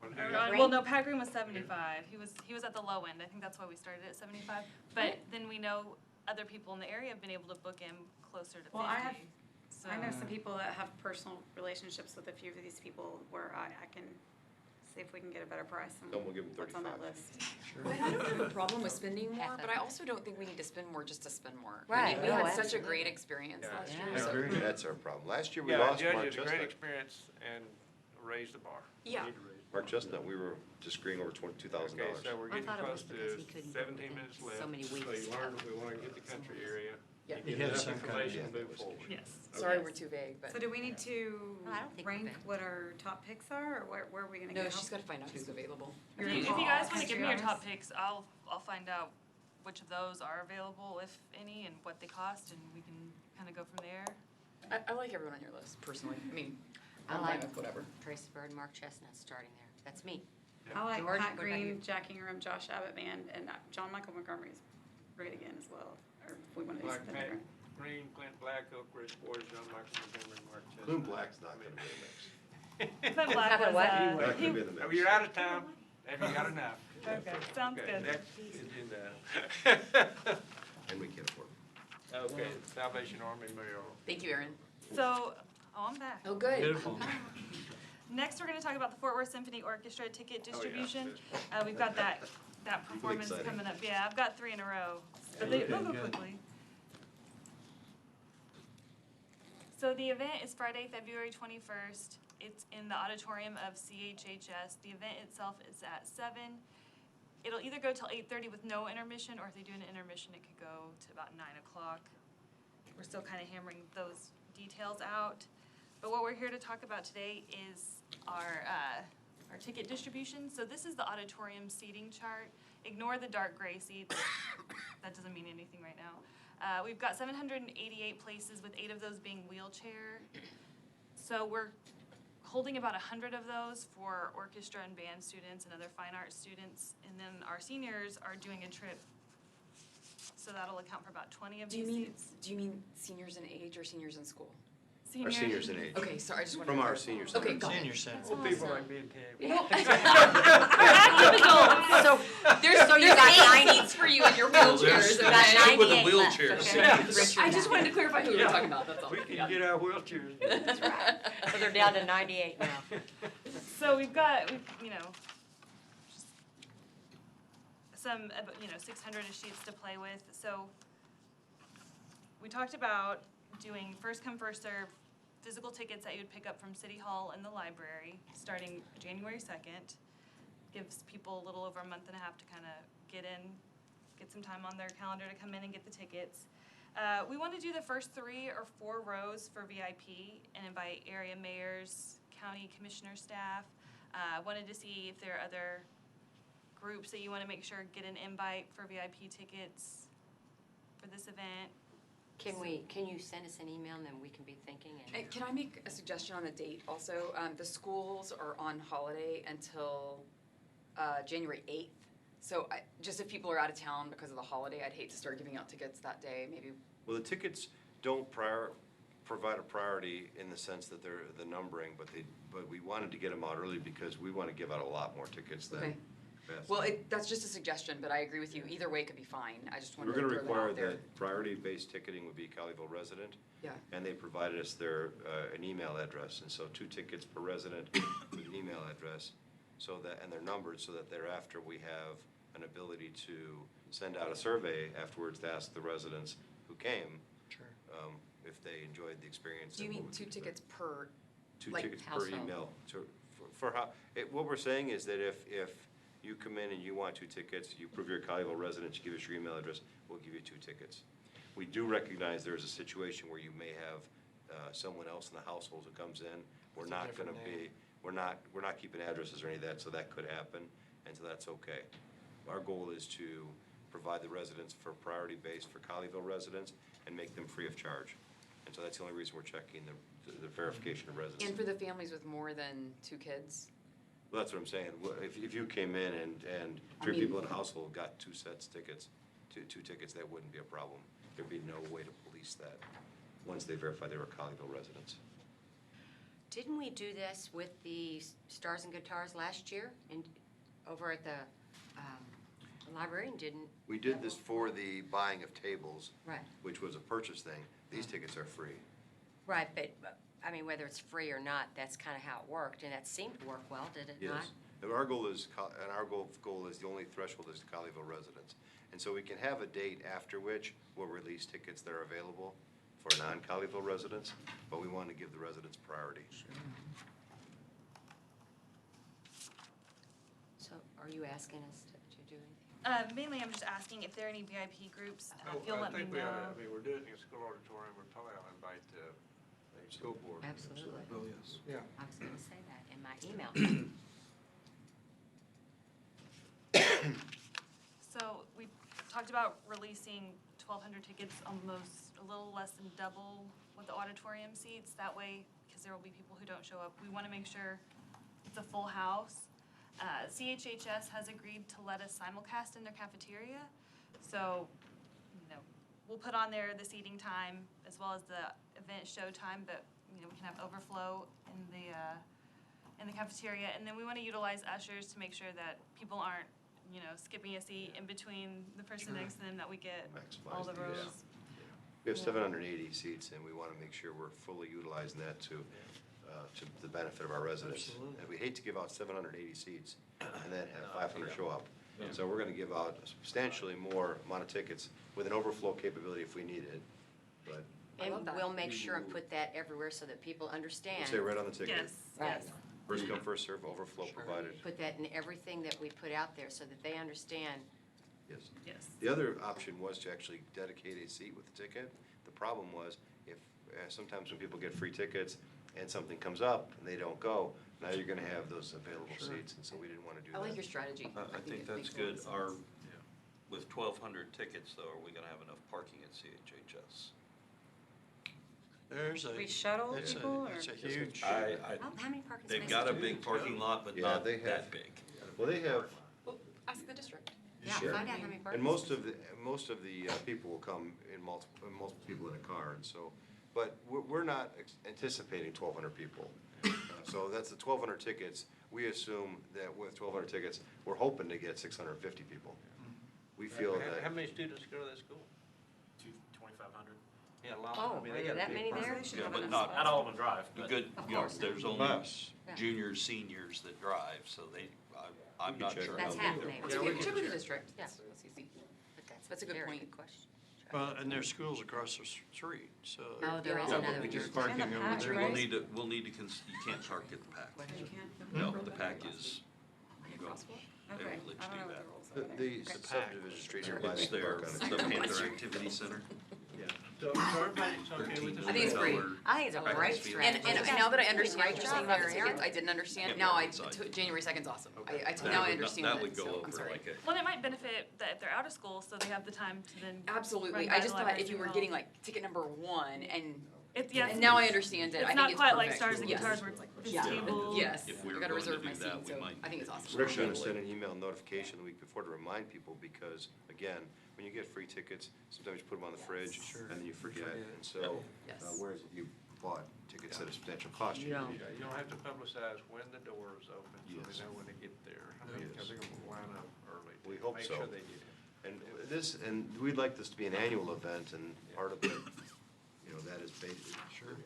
When Or, who- well, no, Pat Green was 75. He was at the low end. I think that's why we started at 75. But then we know other people in the area have been able to book him closer to 50. Well, So I know some people that have personal relationships with a few of these people where I can see if we can get a better price than Then we'll give 'em what's on that 35. list. But I don't have a problem with spending more, Half of but I it. also don't think we need to spend more just to spend more. I Right. mean, we No, had such a absolutely. great experience Yeah. last Yeah. year, I so. agree. That's our problem. Last year, we Yeah, lost Judge, Mark it's a great Chestnut. experience and raised the bar. Yeah. Need to raise the Mark Chestnut, we were disagreeing over $2,000. Okay, so we're I getting thought it close was because to he couldn't do it 17 within minutes so left. many So weeks. you learned we want to get the country area. Yeah. and He Get had enough some kind of- information Yeah, to that move was forward. Yes. Sorry, we're too vague, but. So do we need to No, I don't think we're rank bad. what our top picks are, or where are we gonna go? No, she's gotta find out who's available. If you guys wanna give me your Country top honors? picks, I'll find out which of those are available, if any, and what they cost, and we can kinda go from there. I like everyone on your list, personally. I mean, I I'm fine like with whatever. Tracy Bird and Mark Chestnut starting there. That's me. I like George, Pat what about you? Green, Jack Ingram, Josh Abbott Band, and John Michael Montgomery's great again as well, or if we wanna do Like something Pat different. Green, Clint Black, Oak Ridge Boys, John Michael Montgomery, Mark Chestnut. Clint Black's not gonna be in the mix. Clint Black Not gonna was, what? Not gonna be in the Oh, mix. you're out of town. Have you got enough? okay, sounds Okay, good. next agenda. And we can't afford it. Okay, Salvation Army Mayoral. Thank you, Erin. So, I'm back. Oh, good. Beautiful. Next, we're gonna talk about the Fort Worth Symphony Orchestra ticket Oh, yeah. distribution. We've got that performance exciting. coming up. Yeah, I've got 3 in a row, but they'll go good. quickly. So the event is Friday, February 21st. It's in the auditorium of CHHS. The event itself is at 7. It'll either go till 8:30 with no intermission, or if they do an intermission, it could go to about 9 o'clock. We're still kind of hammering those details out. But what we're here to talk about today is our ticket distribution. So this is the auditorium seating chart. Ignore the dark gray seats. That doesn't mean anything right now. We've got 788 places, with 8 of those being wheelchair. So we're holding about 100 of those for orchestra and band students and other fine arts students. And then our seniors are doing a trip, so that'll account for about 20 of Do you these mean, seats. do you mean seniors in age or seniors in school? Our seniors in age. Okay, sorry, I just wanted to. From our clarify. senior center. Okay, got it. Senior center. Old people like me and Tammy. Active adults. So, There's, So you there's got 8 seats for you in your wheelchairs, you got okay? 98 left, wheelchairs. okay? Yeah. Richard I just now. wanted to clarify who we were talking about, that's all. We Yeah. can get our wheelchairs. That's right. So they're down to 98 now. So we've got, just some, 600-ish sheets to play with. So we talked about doing first come, first serve physical tickets that you would pick up from City Hall and the library, starting January 2nd. Gives people a little over a month and a half to kind of get some time on their calendar to come in and get the tickets. We want to do the first 3 or 4 rows for VIP and invite area mayors, county commissioner staff. Wanted to see if there are other groups that you want to make sure get an invite for VIP tickets for this event. Can you send us an email and then we can be thinking and. And can I make a suggestion on the date also? The schools are on holiday until January 8th. So just if people are out of town because of the holiday, I'd hate to start giving out tickets that day, maybe. Well, the tickets don't provide a priority in the sense that they're the numbering, but we wanted to get them out early because we want to give out a lot more tickets than Okay. fast. Well, that's just a suggestion, but I agree with you. Either way could be fine. I just We're wanted to gonna throw that require out there. that priority-based ticketing would be Colleyville resident, Yeah. and they provided us an email address, and so 2 tickets per resident with an email address, and they're numbered so that thereafter we have an ability to send out a survey afterwards to ask the residents who came, Sure. if they enjoyed the experience. Do you and what mean would 2 be tickets per? 2 like, tickets per household? email. For how, what we're saying is that if you come in and you want 2 tickets, you prove you're a Colleyville resident, you give us your email address, we'll give you 2 tickets. We do recognize there's a situation where you may have someone else in the household who comes in. We're It's a not gonna different be, name. we're not keeping addresses or any of that, so that could happen, and so that's okay. Our goal is to provide the residents for priority base for Colleyville residents and make them free of charge. And so that's the only reason we're checking the verification of residence. And for the families with more than 2 kids? Well, that's what I'm saying. If you came in and I 3 mean- people in a household got 2 sets tickets, two tickets, that wouldn't be a problem. There'd be no way to police that once they verify they were Colleyville residents. Didn't we do this with the Stars and Guitars last year over at the library and didn't? We did this for the buying of tables, Right, which was a purchase thing. These tickets are free. right, but, I mean, whether it's free or not, that's kind of how it worked, and that seemed to work well, did it not? Yes. And our goal is, the only threshold is the Colleyville residents. And so we can have a date after which we'll release tickets that are available for non-Colleyville residents, but we want to give the residents priority. So are you asking us to do anything? Mainly, I'm just asking if there are any VIP groups, Oh, if you'll let me I think we ought to, know. I mean, we're doing it in a school auditorium, we'll probably ought to invite the school board. Absolutely. Oh, yes. Yeah. I was gonna say that in my email. So we talked about releasing 1,200 tickets, almost a little less than double what the auditorium seats. That way, because there will be people who don't show up, we want to make sure it's a full house. CHHS has agreed to let us simulcast in their cafeteria. So, we'll put on there the seating time as well as the event show time, but, we can have overflow in the cafeteria. And then we want to utilize ushers to make sure that people aren't, skipping a seat in between the person next to them, that we get all the Maximize the use. rows. We have 780 seats, and we want to make sure we're fully utilizing that to the benefit of our residents. Absolutely. And we hate to give out 780 seats and then have 500 show up. So we're going to give out a substantially more amount of tickets with an overflow capability if we need it. But I love And that. we'll make sure and put that everywhere so that people understand. we'll say right on the ticket. Yes, Right. yes. First come, first serve, overflow provided. Put that in everything that we put out there so that they understand. Yes. Yes. The other option was to actually dedicate a seat with the ticket. The problem was, if, sometimes when people get free tickets and something comes up and they don't go, now you're gonna have those available seats, and so we didn't wanna do I that. like your strategy. I think it that's makes a lot of good. Our, sense. with 1,200 tickets though, are we gonna have enough parking at CHHS? There's a. We shuttle it's a- people, or? It's a huge. How many parking spaces? They've got a do big parking lot, but Yeah, not they have- that big. Well, they have, Well, ask the district. Yeah, Sure. find out how many parking and most spaces. of the people will come in multiple people in a car, and so, but we're not anticipating 1,200 people. So that's the 1,200 tickets. We assume that with 1,200 tickets, we're hoping to get 650 people. We feel How that, many students go to that school? 2,500. Yeah, a lot. Oh, I mean, are they there got a that big many park. there? They should Yeah, have but enough not- spots. Not all of them drive, The but. good, Of you know, course. there's The only bus. Yeah. juniors, seniors that drive, so I'm can not check sure. it how That's many happening. there It's were. a good, check with the district. Yeah. That's easy. But That's a good very point. good question. Well, and there's schools across the street, so. Oh, there is Yeah, another we one. just Parking And the over patch, there. right? We'll need to, you can't park at the pack. You can't? No, the pack is, you go, Crosswalk? they Okay, won't let I you don't know do what that. the rules the are there. the subdivision street here by It's the their, park on the it. Panther Activity Center. Yeah. So everybody's okay with this? I think it's great. I think it's a Practice great field. strategy. And now that I understand what Great you're saying job about the there, tickets, Aaron. I didn't understand. Yeah, Now we're I, inside. January 2nd's awesome. Okay. Now I understand That that, would go so I'm over sorry. like a. Well, it might benefit that if they're out of school, so they have the time to then. Absolutely. run I by just the thought if you library were hall. getting like ticket number 1 and Yes. and now I understand it. I It's think not it's quite like perfect. Stars and Yes. Guitars where it's like this Yeah. table. Yes, If we I were gotta going to reserve do my that, seat, we so might I think it's need to awesome. We're actually gonna Shuttle it. send an email notification the week before to remind people, because, again, when you get free tickets, sometimes you put them on the fridge, Sure. and then you forget, Forget. and so, Yes. whereas if you bought tickets at a substantial cost, You don't. Yeah, you don't have to publicize when the doors open, so Yes. they know when they get there. I mean, Yes. they're gonna line up early. to We hope Make so. sure they get in. and we'd like this to be an annual event, and part of it, that is based,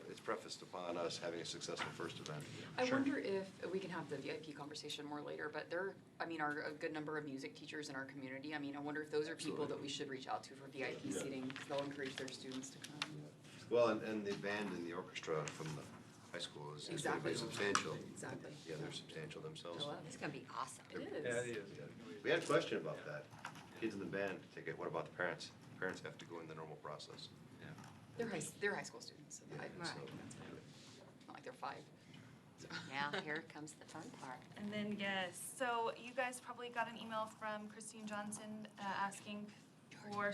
it's prefaced upon us having a successful first event. I wonder if we can have the VIP conversation more later, but there, are a good number of music teachers in our community. I wonder if those are people that we should reach out to for VIP seating, because they'll encourage their students to come. Well, and the band and the orchestra from the high school is Exactly. substantial. Exactly. Yeah, they're substantial themselves. I love It's gonna be awesome. It is. Yeah, it is. We had a question about that. Kids in the band ticket, what about the parents? Parents have to go in the normal process. They're high school students, so I think that's fine. Not like they're 5. So. Now, here comes the fun part. And then, yes, so you guys probably got an email from Christine Johnson asking for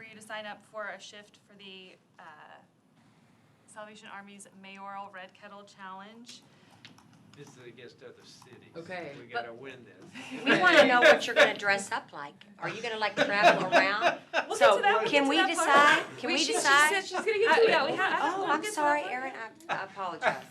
you to sign up for a shift for the Salvation Army's mayoral Red Kettle Challenge. This is against other cities. Okay, We gotta win this. We wanna know what you're gonna dress up like. Are you gonna travel around? We'll So, get to that, we'll can get we to that part. decide? Can we Wait, she decide? said she's gonna get to it. Yeah, we have. Oh, we'll I'm get to sorry, that part. Erin, I apologize.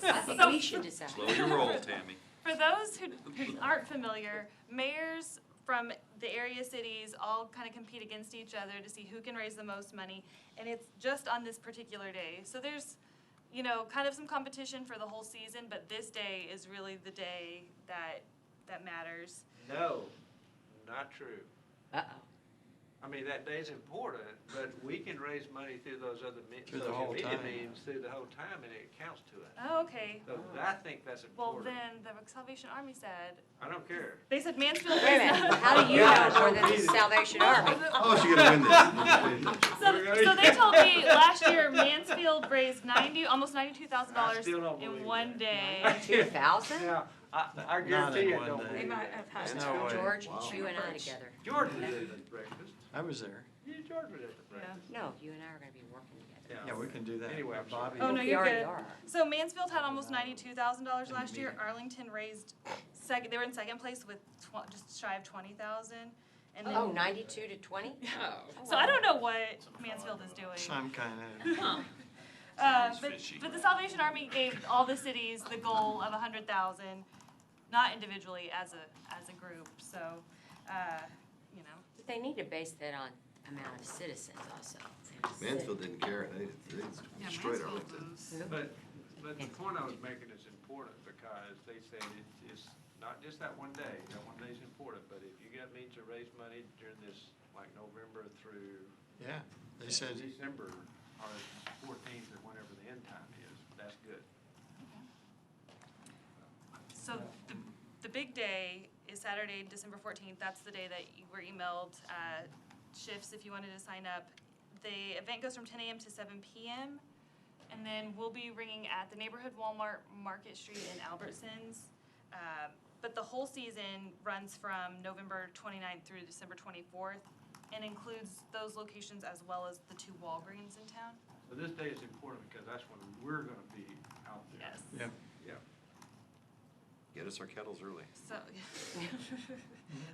I think we should decide. Slow your roll, Tammy. For those who aren't familiar, mayors from the area cities all kind of compete against each other to see who can raise the most money, and it's just on this particular day. So there's you know, kind of some competition for the whole season, but this day is really the day that matters. No, not true. Uh-oh. I mean, that day's important, but we can raise money through those other Through the social whole media time. means through the whole time, and it counts to us. Oh, okay. So I think that's Well, important. then the Salvation Army said, I don't care. they said Mansfield. Wait a minute, how do you know more than the Salvation Army? Oh, she's gonna win this. So they told me last year Mansfield raised almost $92,000 I still don't in believe one that. day. 2,000? Yeah, I Not guarantee in you one don't day. They believe might it. have had. There's no way. George, Wow. you and I together. George was at the breakfast. I was there. George was at the breakfast. No, you and I are gonna be working together. Yeah, we can do that. Anyway, I'm Bobby. Oh, no, We you're already good. are. So Mansfield had almost $92,000 last year. Arlington raised second. They were in second place with just shy of 20,000. And then, Oh, 92 to 20? so I don't know what Mansfield is doing. Some kind of, But the Salvation Army gave all the cities the goal of 100,000, not individually, as a group. So, you know. But they need to base that on amount of citizens also. Mansfield didn't care, they destroyed Arlington. But the point I was making is important because they said it's not just that one day. That one day's important, but if you got means to raise money during this, like November through yeah, they said, December or 14th or whenever the end time is, that's good. So the big day is Saturday, December 14th. That's the day that you were emailed shifts if you wanted to sign up. The event goes from 10 a.m. to 7 p.m. And then we'll be ringing at the neighborhood Walmart, Market Street, and Albertsons. But the whole season runs from November 29th through December 24th and includes those locations as well as the 2 Walgreens in town. So this day is important because that's when we're gonna be out there. Yes. yeah. Yeah. Get us our kettles early. So,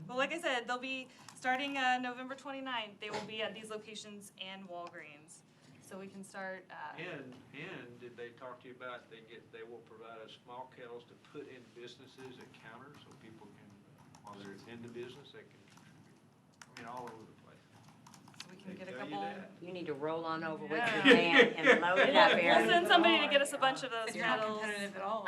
well, like I said, they'll be starting November 29th. They will be at these locations and Walgreens, so we can start. And did they talk to you about they will provide us small kettles to put in businesses at counters so people can, while they're in the business, they can contribute. I mean, all over the place. So we can They get a tell you couple. that? You need to roll on over with Yeah. your van and load it up, We'll Aaron. send somebody to get us a bunch of those You're not kettles. competitive at all.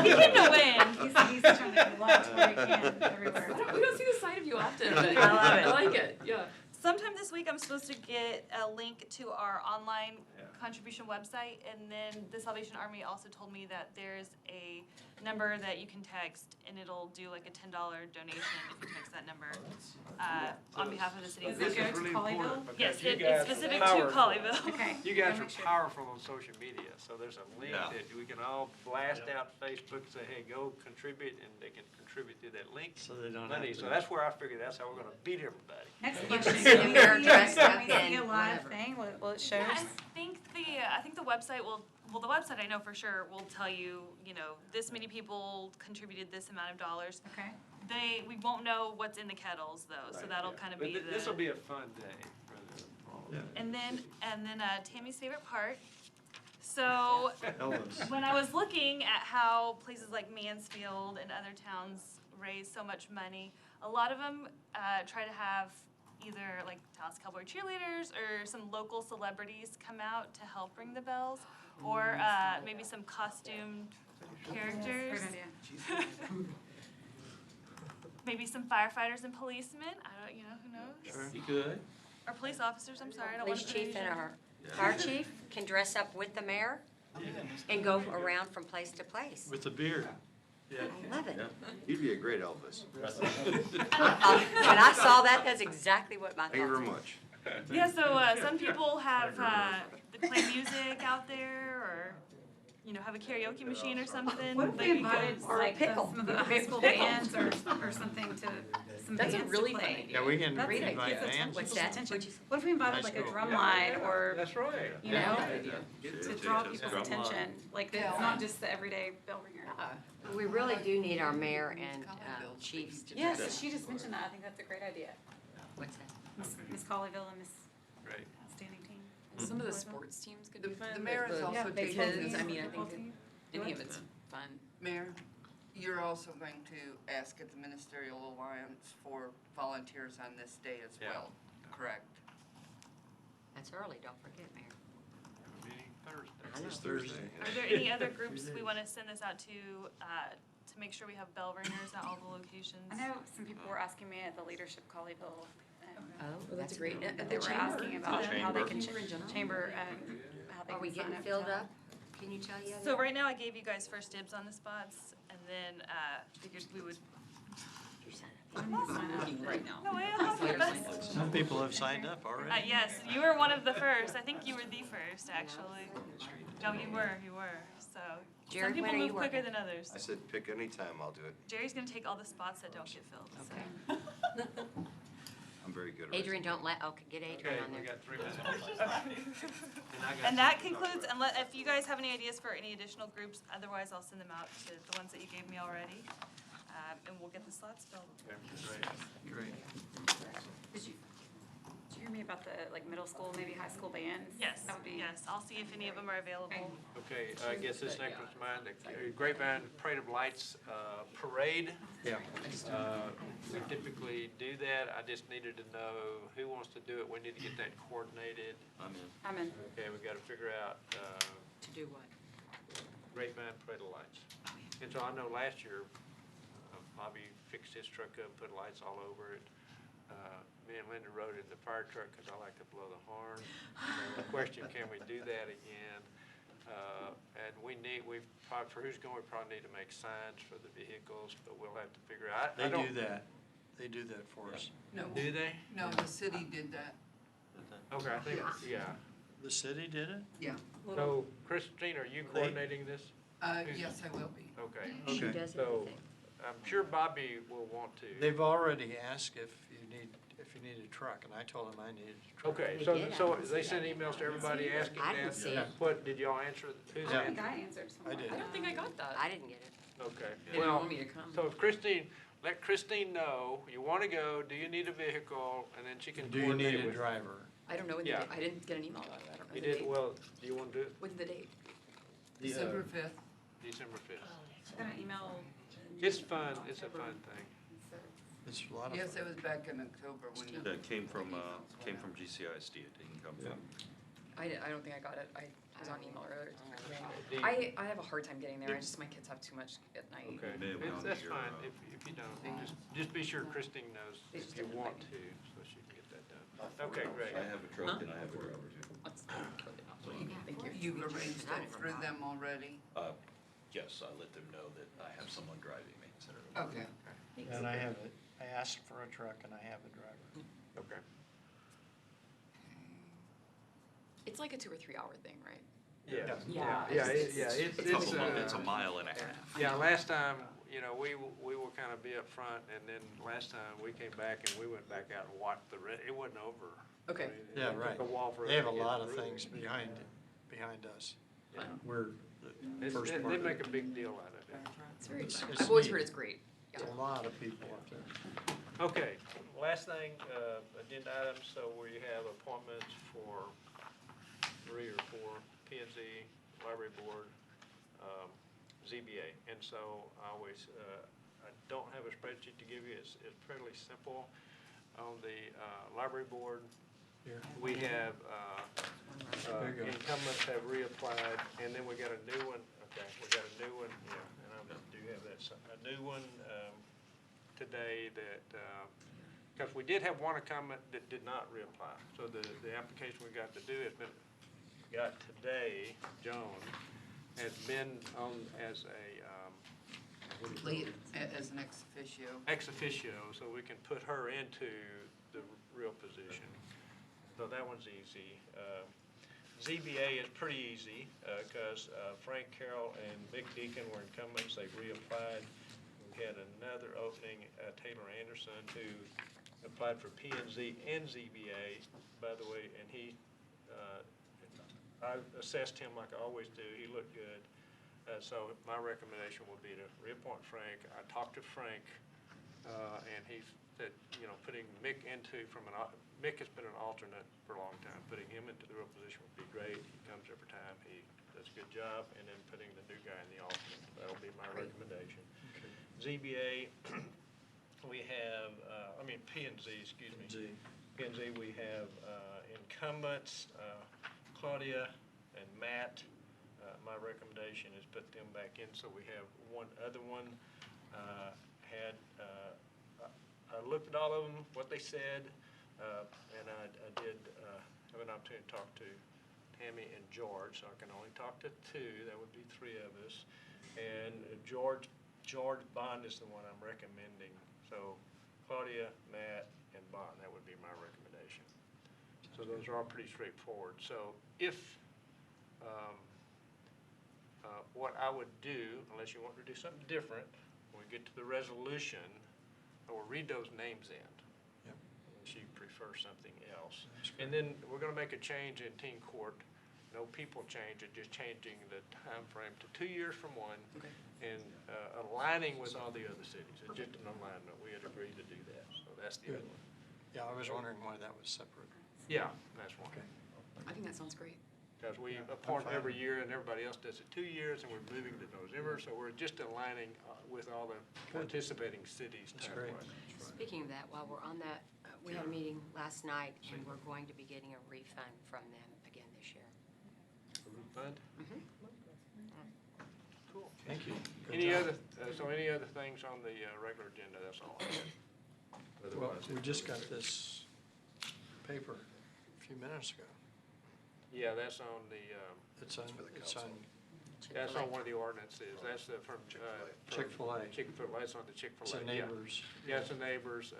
He came to win. He's trying to get lights where he can everywhere. We don't see the side of you often, but I love it. I like it, yeah. Sometime this week, I'm supposed to get a link to our online Yeah. contribution website, and then the Salvation Army also told me that there's a number that you can text, and it'll do like a $10 donation if you text that number on behalf of the city. Does This it go is to really Colleyville? important because Yes, you it's guys are specific to powerful. Colleyville. Okay. You guys I'll are make sure. powerful on social media, so there's a link Yeah. that we can all blast out Facebook and say, hey, go contribute, and they can contribute through that link. So they don't Money, have to. so that's where I figured that's how we're gonna beat everybody. Next You question. should see them there dressed up Can we see in a live whatever. thing? Will it show Yeah, us? I think the website will, well, the website I know for sure will tell you, you know, this many people contributed this amount of dollars. Okay. We won't know what's in the kettles though, so that'll kind of be the. This'll be a fun day for the. And then Tammy's favorite part. So Elvis. when I was looking at how places like Mansfield and other towns raise so much money, a lot of them try to have either like Dallas Cowboy cheerleaders or some local celebrities come out to help ring the bells, or maybe some costumed characters. Great idea. Maybe some firefighters and policemen. I don't, who knows? You good? Or police officers. I'm sorry, I don't want Police to. chief and our fire chief can dress up with the mayor and go around from place to place. With the beard. Yeah. I love it. You'd be a great Elvis. When I saw that, that's exactly what my thoughts Thank you were. very much. Yeah, so some people have they play music out there, or have a karaoke machine or something. What if we Like, you go- invited like pickle. some of the high school bands or something to, some That's a bands really to fun play? idea. Yeah, we can That's invite gets bands. What's people's that? attention. What'd you say? What if we invited High like a school. drum line or, That's right. you know, Get to this. draw people's Drum attention? line. Like, it's not just the everyday bell ringer. We really do need our mayor and chiefs to dress Yes, up. she just mentioned that. I think that's a great idea. What's that? Miss Colleyville and Miss Right. Outstanding Team. Some of the sports teams could be fun. The mayor is but also baseball taking, because, I mean, I football think team. any of it's fun. Mayor, you're also going to ask at the Ministerial Alliance for volunteers on this day as Yeah. well, correct? That's early, don't forget, Mayor. Thursday. It's Thursday. Are there any other groups we want to send this out to make sure we have bell ringers at all the locations? I know some people were asking me at the Leadership Colleyville. Oh, That's a great, good. at They the were chamber. asking about how they can, Chamber in general? chamber, how they Are we can sign getting up. filled to help. up? Can you tell yet? So right now, I gave you guys first dibs on the spots, and then figured we would. I need to sign up right now. No, I Some people have signed up already. Yes, you were one of the first. I think you were the first, actually. No, you were. So Jared, some people when are you move quicker working? than others. I said, pick any time, I'll do it. Jerry's gonna take all the spots that don't get filled. So. I'm very good at Adrian, don't let, okay, get Adrian Okay, on we there. got 3 minutes. And that concludes, if you guys have any ideas for any additional groups, otherwise I'll send them out to the ones that you gave me already. And we'll get the slots filled. Okay, great. Great. Did you hear me about the, like, middle school, maybe high school bands? Yes, That would be. yes, I'll see if any of them are available. Okay, I guess this next one's mine, the Grapevine Parade of Lights Parade. Yeah. We typically do that, I just needed to know who wants to do it, we need to get that coordinated. I'm in. I'm in. Okay, we gotta figure out To do what? Grapevine Parade of Lights. And so I know last year, Bobby fixed his truck up, put lights all over it. Me and Linda rode in the fire truck because I like to blow the horn. So the question, can we do that again? And we've probably, for who's going, we probably need to make signs for the vehicles, but we'll have to figure out. They do that. They do that for us. No, Do they? no, the city did that. Okay, I think, yeah. The city did it? Yeah. So Christine, are you coordinating this? Yes, I will be. Okay. She Okay. does So everything. I'm sure Bobby will want to. They've already asked if you need a truck, and I told them I needed a truck. Okay, They so, did, I so didn't they see send that. emails to everybody asking I didn't that? see it. What, did y'all answer, who's I think answered? I answered some. I did. I don't think I got that. I didn't get it. Okay, They didn't well, want me to come. so if Christine, let Christine know, you wanna go, do you need a vehicle, and then she can Do you coordinate need a with. driver? I don't know when the, Yeah. I didn't get an email about it, I don't know You the did, date. well, do you wanna do it? What's the date? December 5th. December 5th. I'm gonna email. It's fun, it's a fun thing. It's a lot of Yes, fun. it was back in October when the. That came from GCISD, it didn't come from. I don't think I got it, I was on email earlier. The- I have a hard time getting there, my kids have too much at night. Okay, Maybe we don't that's need your, fine, if you don't, just be sure Christine knows They if just you didn't want invite to, so she can get that done. Okay, great. I have a truck and I have a driver too. That's totally not what thank you. You've arranged it through them already? Yes, I let them know that I have someone driving me instead of. Okay. And I asked for a truck and I have a driver. Okay. It's like a 2 or 3 hour thing, right? Yeah, Yeah, yeah, it's- It's a uh, mile and a half. yeah, last time, you know, we will kind of be up front, and then last time we came back and we went back out and watched it wasn't over. Okay. I mean, it Yeah, took right. a while for us They have to a get lot of through. things behind us. Yeah. We're the first They part. make a big deal out of it. It's very It's- exciting. it's I've always neat. heard it's great. It's a lot of people up there. Okay, last thing, agenda items, so we have appointments for 3 or 4, P and Z, Library Board, ZBA. And so I always, I don't have a spreadsheet to give you, it's fairly simple. On the Library Board, Here. we have, There you go. incumbents have reapplied, and then we got a new one, okay, we got a new one, yeah, and I do have that, a new one today that, because we did have one incumbent that did not reapply. So the application we got to do has been, got today, Joan, has been on as a, Lead as an ex officio. ex officio, so we can put her into the real position. So that one's easy. ZBA is pretty easy, because Frank Carroll and Vic Deacon were incumbents, they reapplied. We had another opening, Taylor Anderson, who applied for P and Z and ZBA, by the way, and he, I assessed him like I always do, he looked good. So my recommendation would be to reappoint Frank. I talked to Frank, and he said, you know, putting Mick into Mick has been an alternate for a long time. Putting him into the real position would be great. He comes every time. He does a good job. And then putting the new guy in the alternate. That'll be my recommendation. ZBA, we have, P and Z, excuse me. Z. P and Z, we have incumbents, Claudia and Matt. My recommendation is put them back in, so we have one other one. I looked at all of them, what they said, and I did have an opportunity to talk to Tammy and George, so I can only talk to two, that would be three of us. And George Bond is the one I'm recommending. So Claudia, Matt, and Bond, that would be my recommendation. So those are all pretty straightforward. So if, what I would do, unless you want to do something different, when we get to the resolution, I will read those names in. Yep. Unless you prefer something else. And then we're gonna make a change in teen court. No people change, it's just changing the time frame to 2 years from one. Okay. And aligning with all the other cities. It's just an alignment. We had agreed to do that, so that's the Good. other one. Yeah, I was wondering why that was separate. Yeah, that's one. Okay. I think that sounds great. Because we Yeah, I'm appoint fine. every year and everybody else does it 2 years and we're moving to November, so we're just aligning with all the Good. participating cities. That's time-wise. great. Speaking of that, while we're on that, we had a meeting last night, and we're going to be getting a refund from them again this year. Fund? Mhm. Cool. Thank you. Good Any job. other, any other things on the regular agenda? That's all I had. Well, Otherwise, we just got this paper a few minutes ago. Yeah, that's on the, It's on, it's on that's on one of the ordinances. That's from. Chick-fil-A. Chick-fil-A, it's on the Chick-fil-A. It's a yeah. neighbors. Yeah, it's a neighbors,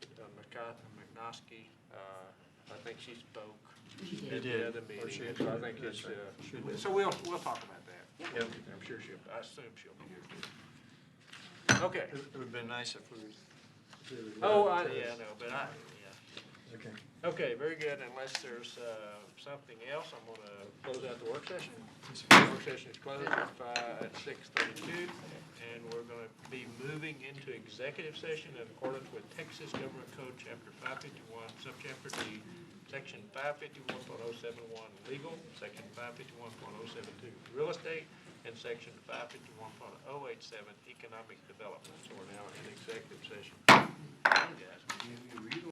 McNoskey, I think she spoke She at did. the other Or she meeting, did. so I think That's it's, right. She did. so we'll talk about that. Yep. I'm sure I assume she'll be here too. Okay. It would've been nice if we were. Oh, yeah, no, but yeah. Okay. Okay, very good. Unless there's something else, I'm gonna close out the work session. Yes, The work session is closed at 6:32, and we're gonna be moving into executive session in accordance with Texas Government Code, Chapter 551, Subchapter D, Section 551.071 legal, Section 551.072 real estate, and Section 551.087 economic development. So we're now in executive session. Hey, guys, can you read